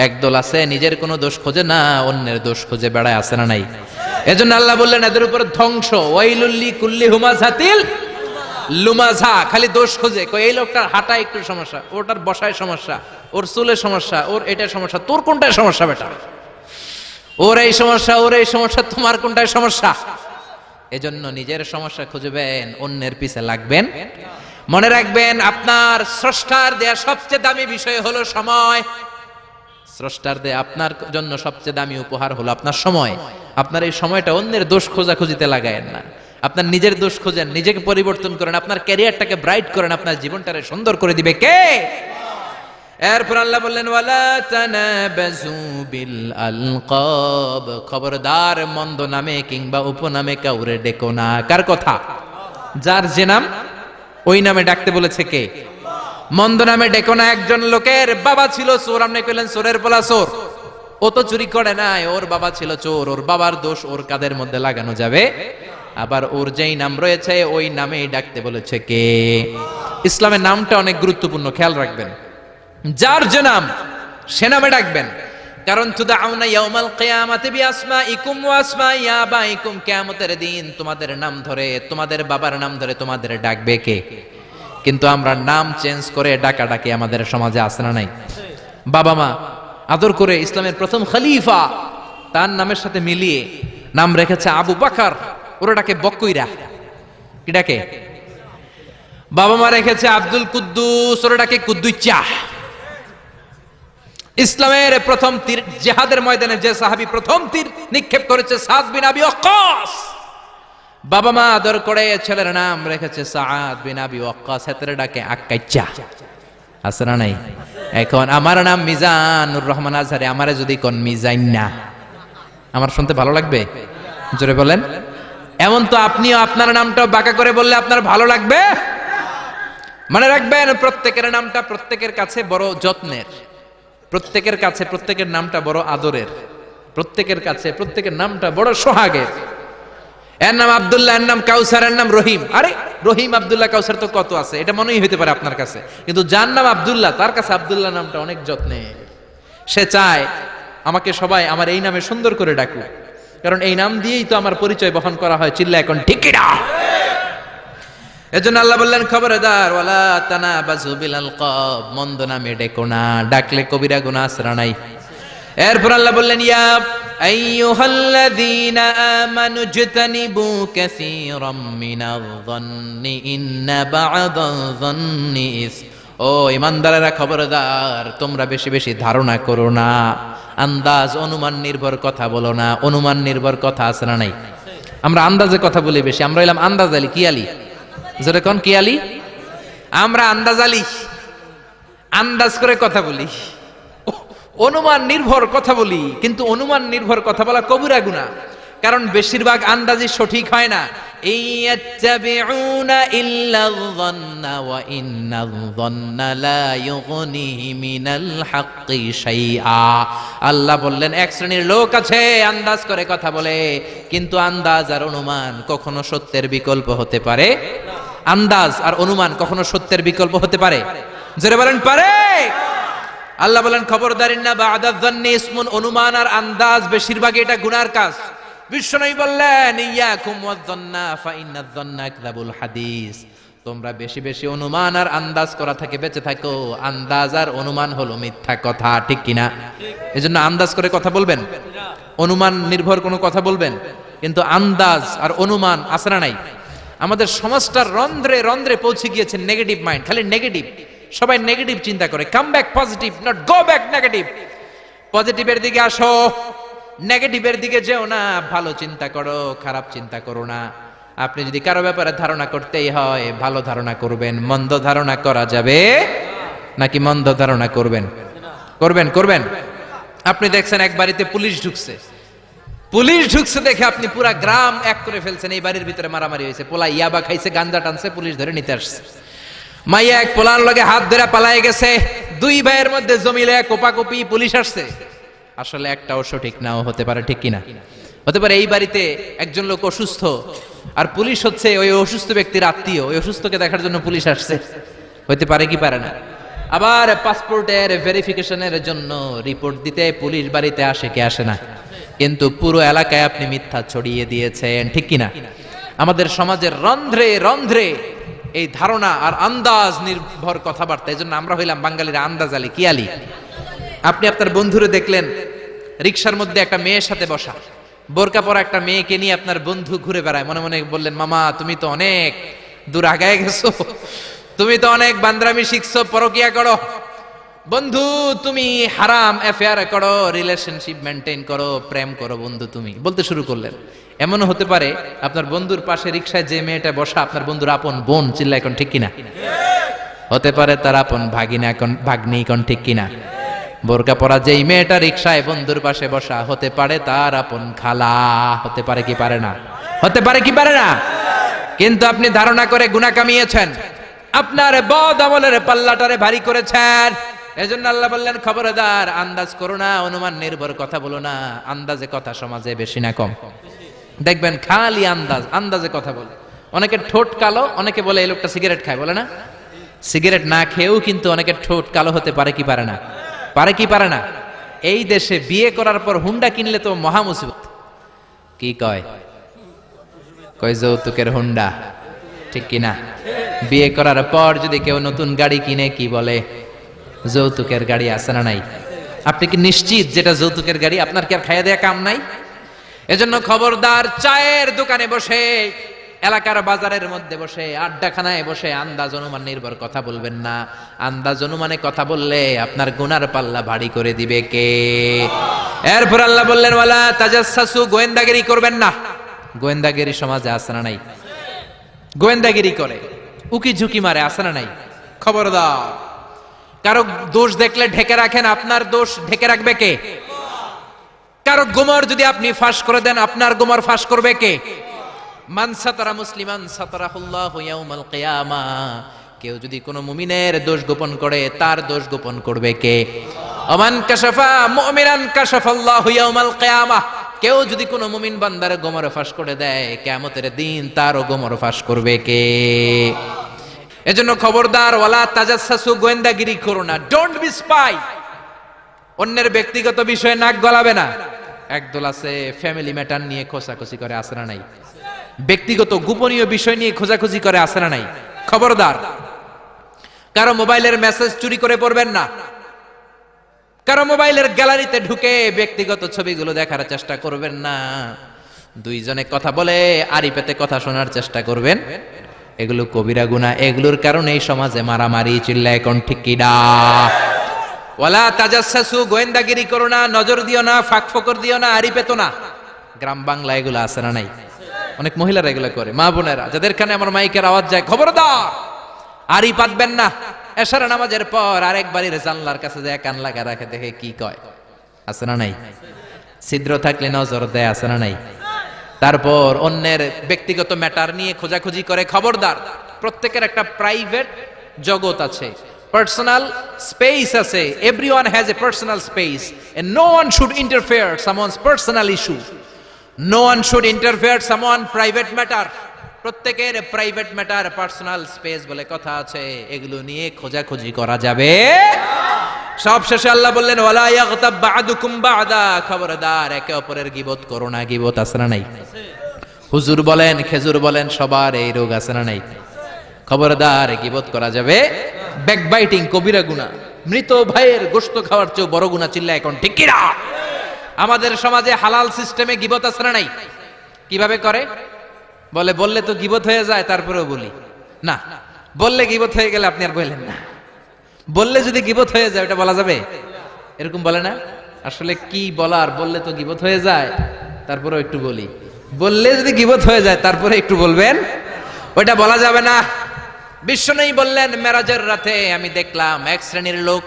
Speaker 1: একদল আছে নিজের কোনো দোষ খোঁজে না, অন্যের দোষ খোঁজে বেড়ায়, আছে না নাই? এজন্য আল্লাহ বললেন এদের উপর ধ্বংস। ওয়াইলুল লিকুল্লি হুমাযাতিল লুমাযা, খালি দোষ খোঁজে। কই এই লোকটার হাঁটায় একটু সমস্যা, ওটার বসায় সমস্যা, ওর চুলের সমস্যা, ওর এটা সমস্যা, তোর কোনটায় সমস্যা বেটা? ওর এই সমস্যা, ওর এই সমস্যা, তোমার কোনটায় সমস্যা? এজন্য নিজের সমস্যা খুঁজবেন, অন্যের পিছে লাগবেন। মনে রাখবেন আপনার স্রষ্টার দেয়া সবচেয়ে দামি বিষয় হলো সময়। স্রষ্টার দেয়া আপনার জন্য সবচেয়ে দামি উপহার হলো আপনার সময়। আপনার এই সময়টা অন্যের দোষ খোঁজাখুঁজিতে লাগায়েন না, আপনার নিজের দোষ খোঁজেন, নিজেকে পরিবর্তন করেন, আপনার ক্যারিয়ারটাকে ব্রাইট করেন, আপনার জীবনটাকে সুন্দর করে দিবে কে? এরপর আল্লাহ বললেন ওয়ালা তানাবাজু বিল আলকাব, খবরদার মন্দ নামে কিংবা উপনামে কাউরে ডেকো না। কার কথা? যার যে নাম ওই নামে ডাকতে বলেছে কে? মন্দ নামে ডেকো না। একজন লোকের বাবা ছিল চোর, আপনি কইলেন চোরের পোলা চোর, ও তো চুরি করে নাই, ওর বাবা ছিল চোর, ওর বাবার দোষ ওর কাঁধের মধ্যে লাগানো যাবে? আবার ওর যেই নাম রয়েছে ওই নামেই ডাকতে বলেছে কে? ইসলামের নামটা অনেক গুরুত্বপূর্ণ, খেয়াল রাখবেন। যার যে নাম সে নামে ডাকবেন। কারণ তুদাউনা ইয়াউমাল কিয়ামাতি বিআসমাইকুম ওয়া আসমাই আবাইকুম, কিয়ামতের দিন তোমাদের নাম ধরে, তোমাদের বাবার নাম ধরে তোমাদের ডাকবে কে? কিন্তু আমরা নাম চেঞ্জ করে ডাকাডাকি আমাদের সমাজে আছে না নাই? বাবা মা আদর করে ইসলামের প্রথম খলিফা তার নামের সাথে মিলিয়ে নাম রেখেছে আবু বকর, ওরা ডাকে বকইরা। কি ডাকে? বাবা মা রেখেছে আব্দুল কুদ্দুস, ওরা ডাকে কুদ্দুচ্চা। ইসলামের প্রথম তীর জিহাদের ময়দানে যে সাহাবী প্রথম তীর নিক্ষেপ করেছে সাদ বিন আবি ওয়াক্কাস, বাবা মা আদর করে ছেলের নাম রেখেছে সাদ বিন আবি ওয়াক্কাস, হেতরে ডাকে আক্কাইচা। আছে না নাই? এখন আমার নাম মিজানুর রহমান আজহারি, আমারে যদি কোন মিজাইন্না, আমার শুনতে ভালো লাগবে? জোরে বলেন। এমন তো আপনিও আপনার নামটা বাঁকা করে বললে আপনার ভালো লাগবে? মনে রাখবেন প্রত্যেকের নামটা প্রত্যেকের কাছে বড় যত্নের, প্রত্যেকের কাছে প্রত্যেকের নামটা বড় আদরের, প্রত্যেকের কাছে প্রত্যেকের নামটা বড় সোহাগের। এর নাম আব্দুল্লাহ, এর নাম কাউসার, এর নাম রহিম। আরে রহিম আব্দুল্লাহ কাউসার তো কত আছে, এটা মনেই হইতে পারে আপনার কাছে, কিন্তু যার নাম আব্দুল্লাহ তার কাছে আব্দুল্লাহ নামটা অনেক যত্নের। সে চায় আমাকে সবাই আমার এই নামে সুন্দর করে ডাকুক, কারণ এই নাম দিয়েই তো আমার পরিচয় বহন করা হয়। চিল্লা এখন ঠিক না? এজন্য আল্লাহ বললেন খবরদার ওয়ালা তানাবাজু বিল আলকাব, মন্দ নামে ডেকো না, ডাকলে কবিরা গুনাহ আসরা নাই। এরপর আল্লাহ বললেন ইয়া আইয়ুহাল্লাযীনা আমানু জতানিবু কাসীরাম মিনায যন্নি ইন্না বা'দায যন্নি ইস, ও ইমানদারেরা খবরদার তোমরা বেশি বেশি ধারণা করো না, আন্দাজ অনুমান নির্ভর কথা বলো না। অনুমান নির্ভর কথা আছে না নাই? আমরা আন্দাজে কথা বলি বেশি, আমরা এলাম আন্দাজ আলী। কি আলী? জোরে কোন কি আলী? আমরা আন্দাজ আলী, আন্দাজ করে কথা বলি, অনুমান নির্ভর কথা বলি। কিন্তু অনুমান নির্ভর কথা বলা কবিরা গুনাহ, কারণ বেশিরভাগ আন্দাজই সঠিক হয় না। ইয়াত্তাবিউনা ইল্লায-যন্না ওয়া ইন্নায-যন্না লা ইউগনি মিনাল হাক্কি শাইআ। আল্লাহ বললেন এক শ্রেণীর লোক আছে আন্দাজ করে কথা বলে, কিন্তু আন্দাজ আর অনুমান কখনো সত্যের বিকল্প হতে পারে? আন্দাজ আর অনুমান কখনো সত্যের বিকল্প হতে পারে? জোরে বলেন পারে? আল্লাহ বলেন খবরদার ইন্না বা'দায-যন্নি ইসমুন, অনুমান আর আন্দাজ বেশিরভাগ এটা গুনার কাজ। বিশ্বনবী বললেন ইয়াকুম ওয়ায-যন্না ফা ইন্নায-যন্না আকযাবুল হাদিস, তোমরা বেশি বেশি অনুমান আর আন্দাজ করা থেকে বেঁচে থাকো, আন্দাজ আর অনুমান হলো মিথ্যা কথা। ঠিক কিনা? এজন্য আন্দাজ করে কথা বলবেন, অনুমান নির্ভর কোনো কথা বলবেন, কিন্তু আন্দাজ আর অনুমান আছে না নাই? আমাদের সমাজটার রন্ধ্রে রন্ধ্রে পৌঁছে গিয়েছে নেগেটিভ মাইন্ড, খালি নেগেটিভ, সবাই নেগেটিভ চিন্তা করে। Come back positive, not go back negative. পজিটিভের দিকে আসো, নেগেটিভের দিকে যেও না। ভালো চিন্তা করো, খারাপ চিন্তা করো না। আপনি যদি কারো ব্যাপারে ধারণা করতেই হয়, ভালো ধারণা করবেন। মন্দ ধারণা করা যাবে নাকি মন্দ ধারণা করবেন? করবেন। আপনি দেখছেন এক বাড়িতে পুলিশ ঢুকছে দেখে আপনি পুরা গ্রাম এক করে ফেলছেন। এই বাড়ির ভিতরে মারামারি হয়েছে, পোলা ইয়াবা খাইছে, গাঞ্জা টানছে, পুলিশ ধরে নিতে আসছে। মাইয়া এক পোলার লগে হাত ধরে পালায়ে গেছে, দুই ভাইয়ের মধ্যে জমিলে কোপাকুপি, পুলিশ আসছে। আসলে একটাও সঠিক নাও হতে পারে, ঠিক কিনা? হতে পারে এই বাড়িতে একজন লোক অসুস্থ, আর পুলিশ হচ্ছে ওই অসুস্থ ব্যক্তির আত্মীয়, ওই অসুস্থকে দেখার জন্য পুলিশ আসছে। হতে পারে কি পারে না? আবার পাসপোর্টের ভেরিফিকেশনের জন্য রিপোর্ট দিতে পুলিশ বাড়িতে আসে কি আসে না? কিন্তু পুরো এলাকায় আপনি মিথ্যা ছড়িয়ে দিয়েছেন, ঠিক কিনা? আমাদের সমাজের রন্ধ্রে রন্ধ্রে এই ধারণা আর আন্দাজ নির্ভর কথাবার্তা। এই জন্য আমরা হইলাম বাঙালিরা আন্দাজ আলী, কি আলী? আপনি আপনার বন্ধুরে দেখলেন রিক্সার মধ্যে একটা মেয়ের সাথে বসা, বোরকা পরা একটা মেয়েকে নিয়ে আপনার বন্ধু ঘুরে বেড়ায়। মনে মনে বললেন, মামা তুমি তো অনেক দূর আগায় গেছো, তুমি তো অনেক বান্দরামি শিখছো, পরকিয়া করো। বন্ধু তুমি হারাম অ্যাফেয়ার করো, রিলেশনশিপ মেনটেন করো, প্রেম করো বন্ধু তুমি, বলতে শুরু করলেন। এমনও হতে পারে আপনার বন্ধুর পাশে রিক্সায় যে মেয়েটা বসা আপনার বন্ধুর আপন বোন, চিল্লা এখন ঠিক কিনা? হতে পারে তার আপন ভাগিনা, এখন ভাগ্নি, এখন ঠিক কিনা? বোরকা পরা যেই মেয়েটা রিক্সায় বন্ধুর পাশে বসা হতে পারে তার আপন খালা, হতে পারে কি পারে না? হতে পারে কি পারে না? কিন্তু আপনি ধারণা করে গুনাহ কামিয়েছেন, আপনার বদ আমলের পাল্লাটারে ভারী করেছেন। এজন্য আল্লাহ বললেন, খবরদার আন্দাজ করো না, অনুমান নির্ভর কথা বলো না। আন্দাজে কথা সমাজে বেশি না কম? দেখবেন খালি আন্দাজে কথা বলে। অনেকের ঠোঁট কালো, অনেকে বলে এই লোকটা সিগারেট খায়, বলে না? সিগারেট না খেয়েও কিন্তু অনেকের ঠোঁট কালো হতে পারে কি পারে না? পারে কি পারে না? এই দেশে বিয়ে করার পর হুন্ডা কিনলে তো মহা মুসিবত। কি কয় যৌতুকের হুন্ডা, ঠিক কিনা? বিয়ে করার পর যদি কেউ নতুন গাড়ি কিনে কি বলে? যৌতুকের গাড়ি। আছে না নাই? আপনি কি নিশ্চিত যেটা যৌতুকের গাড়ি? আপনার কি আর খাইয়া দেয়া কাম নাই? এজন্য খবরদার, চায়ের দোকানে বসে, এলাকার বাজারের মধ্যে বসে, আড্ডাখানায় বসে আন্দাজ অনুমান নির্ভর কথা বলবেন না। আন্দাজ অনুমানে কথা বললে আপনার গুনার পাল্লা ভারী করে দিবে কে? এরপর আল্লাহ বললেন, ওয়ালা তাজাসসু, গোয়েন্দাগিরি করবেন না। গোয়েন্দাগিরি সমাজে আছে না নাই? গোয়েন্দাগিরি করে, উকি ঝুঁকি মারে, আছে না নাই? খবরদার, কারো দোষ দেখলে ঢেকে রাখেন, আপনার দোষ ঢেকে রাখবে কে? কারো গোমর যদি আপনি ফাঁস করে দেন, আপনার গোমর ফাঁস করবে কে? মান সাতারা মুসলিমান সাতারাহুল্লাহু ইয়াউমাল কিয়ামা, কেউ যদি কোনো মুমিনের দোষ গোপন করে, তার দোষ গোপন করবে কে? ওমান কাশাফা মুমিনান কাশাফাল্লাহু ইয়াউমাল কিয়ামা, কেউ যদি কোনো মুমিন বান্দার গোমর ফাঁস করে দেয়, কিয়ামতের দিন তারও গোমর ফাঁস করবে কে? এজন্য খবরদার, ওয়ালা তাজাসসু, গোয়েন্দাগিরি করো না। Don't B spy. অন্যের ব্যক্তিগত বিষয়ে নাক গলাবে না। একদল আছে ফ্যামিলি ম্যাটার নিয়ে খোঁচাখুচি করে, আছে না নাই? ব্যক্তিগত গোপনীয় বিষয় নিয়ে খোঁজাখুঁজি করে, আছে না নাই? খবরদার, কারো মোবাইলের মেসেজ চুরি করে পড়বেন না। কারো মোবাইলের গ্যালারিতে ঢুকে ব্যক্তিগত ছবিগুলো দেখার চেষ্টা করবেন না। দুইজনে কথা বলে আড়ি পেতে কথা শোনার চেষ্টা করবেন, এগুলো কবিরা গুনাহ। এগুলোর কারণে এই সমাজে মারামারি, চিল্লায় কোন ঠিক কিনা? ওয়ালা তাজাসসু, গোয়েন্দাগিরি করো না, নজর দিও না, ফাঁক ফকর দিও না, আড়ি পেতো না। গ্রাম বাংলা এগুলো আছে না নাই? অনেক মহিলারা এগুলো করে। মা বোনেরা যাদের কানে আমার মাইকের আওয়াজ যায়, খবরদার, আড়ি পাতবেন না। এশারা নামাজের পর আরেক বাড়ির জানলার কাছে যায় কান লাগা রাখে, দেখে কি কয়, আছে না নাই? ছিদ্র থাকলে নজর দেয়, আছে না নাই? তারপর অন্যের ব্যক্তিগত ম্যাটার নিয়ে খোঁজাখুঁজি করে। খবরদার, প্রত্যেকের একটা প্রাইভেট জগৎ আছে, পার্সোনাল স্পেস আছে। Everyone has a personal space and no one should interfere someone's personal issue. No one should interfere someone private matter. প্রত্যেকের প্রাইভেট ম্যাটার, পার্সোনাল স্পেস বলে কথা আছে, এগুলো নিয়ে খোঁজাখুঁজি করা যাবে। সব শেষে আল্লাহ বললেন, ওয়ালা ইয়াগতাব বা'দুকুম বা'দা, খবরদার একে অপরের গীবত করো না। গীবত আছে না নাই? হুজুর বলেন, খেজুর বলেন, সবার এই রোগ আছে না নাই? খবরদার, গীবত করা যাবে। ব্যাকবাইটিং কবিরা গুনাহ। মৃত ভাইয়ের গোশত খাওয়ার চেয়ে বড় গুনাহ, চিল্লা এখন ঠিক কিনা? আমাদের সমাজে হালাল সিস্টেমে গীবত আছে না নাই? কিভাবে করে? বললে তো গীবত হয়ে যায়, তারপরেও বলি না। বললে গীবত হয়ে গেলে আপনি আর বললেন না। বললে যদি গীবত হয়ে যায়, ওটা বলা যাবে? এরকম বলে না? আসলে কি বলার, বললে তো গীবত হয়ে যায়, তারপরেও একটু বলি। বললে যদি গীবত হয়ে যায় তারপরে একটু বলবেন, ওইটা বলা যাবে না। বিশ্বনবী বললেন, মেরাজের রাতে আমি দেখলাম এক শ্রেণীর লোক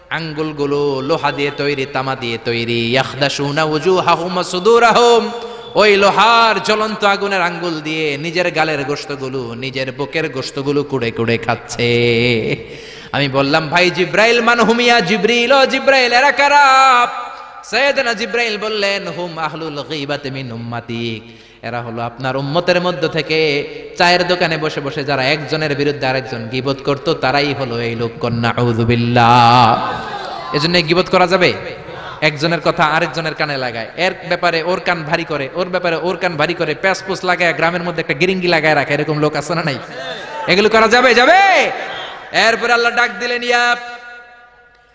Speaker 1: আঙ্গুলগুলো লোহা দিয়ে তৈরি, তামা দিয়ে তৈরি, ইয়াখদাশুনা ওয়ুজুহাহুম ওয়া সুদুরাহুম, ওই লোহার জ্বলন্ত আগুনের আঙ্গুল দিয়ে নিজের গালের গোশতগুলো, নিজের বুকের গোশতগুলো কুড়ে কুড়ে খাচ্ছে। আমি বললাম, ভাই জিব্রাইল, মান হুমিয়া জিবরিল, ও জিব্রাইল এরা কারা? সাইয়েদনা জিব্রাইল বললেন, হুম আহলুল গীবাতি মিন উম্মতিক, এরা হলো আপনার উম্মতের মধ্য থেকে চায়ের দোকানে বসে বসে যারা একজনের বিরুদ্ধে আরেকজন গীবত করত, তারাই হলো এই লোকগণ। নাউযু বিল্লাহ। এজন্য গীবত করা যাবে? একজনের কথা আরেকজনের কানে লাগায়, এর ব্যাপারে ওর কান ভারী করে, ওর ব্যাপারে ওর কান ভারী করে, প্যাসপুস লাগায় গ্রামের মধ্যে একটা গিরিঙ্গি লাগায় রাখে, এরকম লোক আছে না নাই? এগুলো করা যাবে? যাবে। এরপর আল্লাহ ডাক দিলেন, ইয়া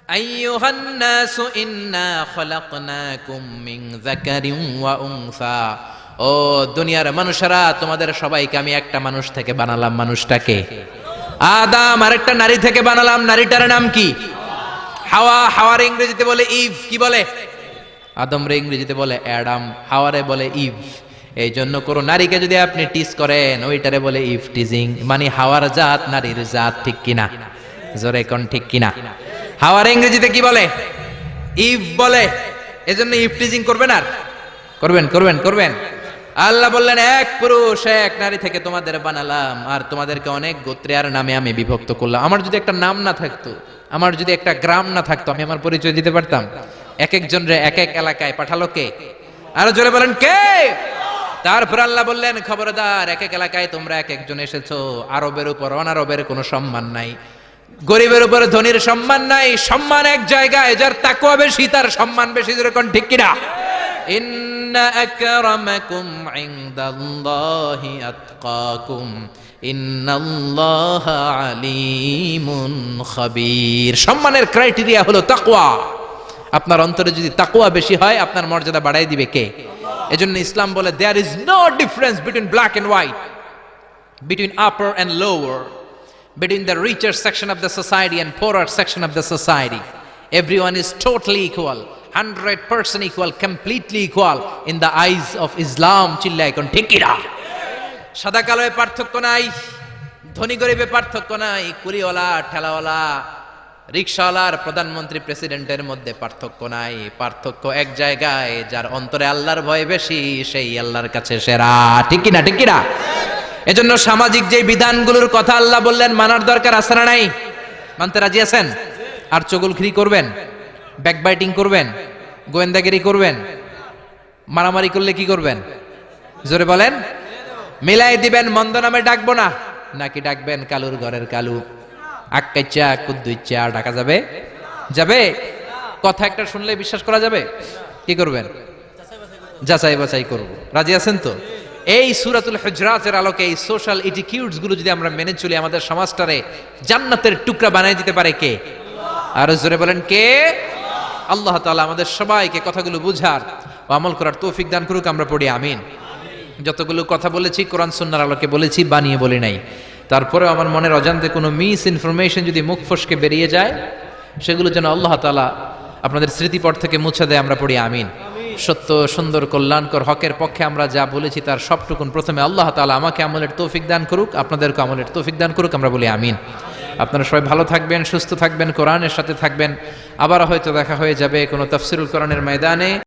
Speaker 1: আইয়ুহান নাসু ইন্না খলাকনাকুম মিন যাকারিন ওয়া উনসা, ও দুনিয়ার মানুষেরা, তোমাদের সবাইকে আমি একটা মানুষ থেকে বানালাম। মানুষটাকে আদম, আরেকটা নারী থেকে বানালাম। নারীটার নাম কি? হাওয়া। হাওয়ার ইংরেজিতে বলে ইভ। কি বলে? আদম রে ইংরেজিতে বলে অ্যাডাম, হাওয়ারে বলে ইভ। এই জন্য কোন নারীকে যদি আপনি টিজ করেন, ওইটারে বলে ইভ টিজিং, মানে হাওয়ার জাত নারীর জাত। ঠিক কিনা? জোরে কোন ঠিক কিনা? হাওয়ার ইংরেজিতে কি বলে? ইভ বলে। এজন্য ইভ টিজিং করবেন। আর করবেন করবেন করবেন। আল্লাহ বললেন, এক পুরুষ এক নারী থেকে তোমাদের বানালাম, আর তোমাদেরকে অনেক গোত্রে আর নামে আমি বিভক্ত করলাম। আমার যদি একটা নাম না থাকতো, আমার যদি একটা গ্রাম না থাকতো, আমি আমার পরিচয় দিতে পারতাম? এক একজন রে এক এক এলাকায় পাঠালো কে? আরো জোরে বলেন, কে? তারপর আল্লাহ বললেন, খবরদার, এক এক এলাকায় তোমরা এক একজন এসেছো, আরবের উপর অনারবের কোনো সম্মান নাই, গরিবের উপর ধনীর সম্মান নাই। সম্মান এক জায়গায়, যার তাকওয়া বেশি তার সম্মান বেশি। যেরকম ঠিক কিনা? ইন্না আকরামাকুম ইনদাল্লাহি আতকাকুম ইন্নাল্লাহা আলিমুন খাবীর। সম্মানের ক্রাইটেরিয়া হলো তাকওয়া। আপনার অন্তরে যদি তাকওয়া বেশি হয়, আপনার মর্যাদা বাড়াই দিবে কে? এজন্য ইসলাম বলে, there is no difference between black and white, between upper and lower, between the richer section of the society and poorer section of the society. Everyone is totally equal, 100% equal, completely equal in the eyes of Islam. চিল্লায় কোন ঠিক কিনা? সাদা কালোয় পার্থক্য নাই, ধনী গরিবে পার্থক্য নাই, কুলিওয়ালা ঠেলাওয়ালা রিকশাওয়ালার প্রধানমন্ত্রী প্রেসিডেন্টের মধ্যে পার্থক্য নাই। পার্থক্য এক জায়গায়, যার অন্তরে আল্লাহর ভয় বেশি সেই আল্লাহর কাছে সেরা। ঠিক কিনা? ঠিক কিনা? এজন্য সামাজিক যে বিধানগুলোর কথা আল্লাহ বললেন, মানার দরকার আছে না নাই? মানতে রাজি আছেন? আর চগলখড়ি করবেন, ব্যাকবাইটিং করবেন, গোয়েন্দাগিরি করবেন, মারামারি করলে কি করবেন? জোরে বলেন। মিলাই দিবেন, মন্দ নামে ডাকবো না, নাকি ডাকবেন কালুর ঘরের কালু? আক্কাইচা কুদ্দুইচা ডাকা যাবে? যাবে? কথা একটা শুনলে বিশ্বাস করা যাবে? কি করবেন? যাচাই বাছাই করব। রাজি আছেন তো? এই সূরাতুল হুজরাতের আলোকে এই সোশ্যাল এটিকিউটস গুলো যদি আমরা মেনে চলি, আমাদের সমাজটারে জান্নাতের টুকরা বানিয়ে দিতে পারে কে? আর জোরে বলেন, কে? আল্লাহ তাআলা আমাদের সবাইকে কথাগুলো বুঝার ও আমল করার তৌফিক দান করুক। আমরা পড়ি আমিন। যতগুলো কথা বলেছি কোরআন সুন্নাহর আলোকে বলেছি, বানিয়ে বলি নাই। তারপরেও আমার মনের অজান্তে কোনো মিস ইনফরমেশন যদি মুখ ফসকে বেরিয়ে যায়, সেগুলো যেন আল্লাহ তাআলা আপনাদের স্মৃতিপট থেকে মুছে দেয়। আমরা পড়ি আমিন। সত্য, সুন্দর, কল্যাণকর, হকের পক্ষে আমরা যা বলেছি তার সবটুকুন প্রথমে আল্লাহ তাআলা আমাকে আমলের তৌফিক দান করুক, আপনাদেরকে আমলের তৌফিক দান করুক। আমরা বলি আমিন। আপনারা সবাই ভালো থাকবেন, সুস্থ থাকবেন, কোরআনের সাথে থাকবেন। আবার হয়তো দেখা হয়ে যাবে কোনো তাফসিরুল কোরআনের ময়দানে।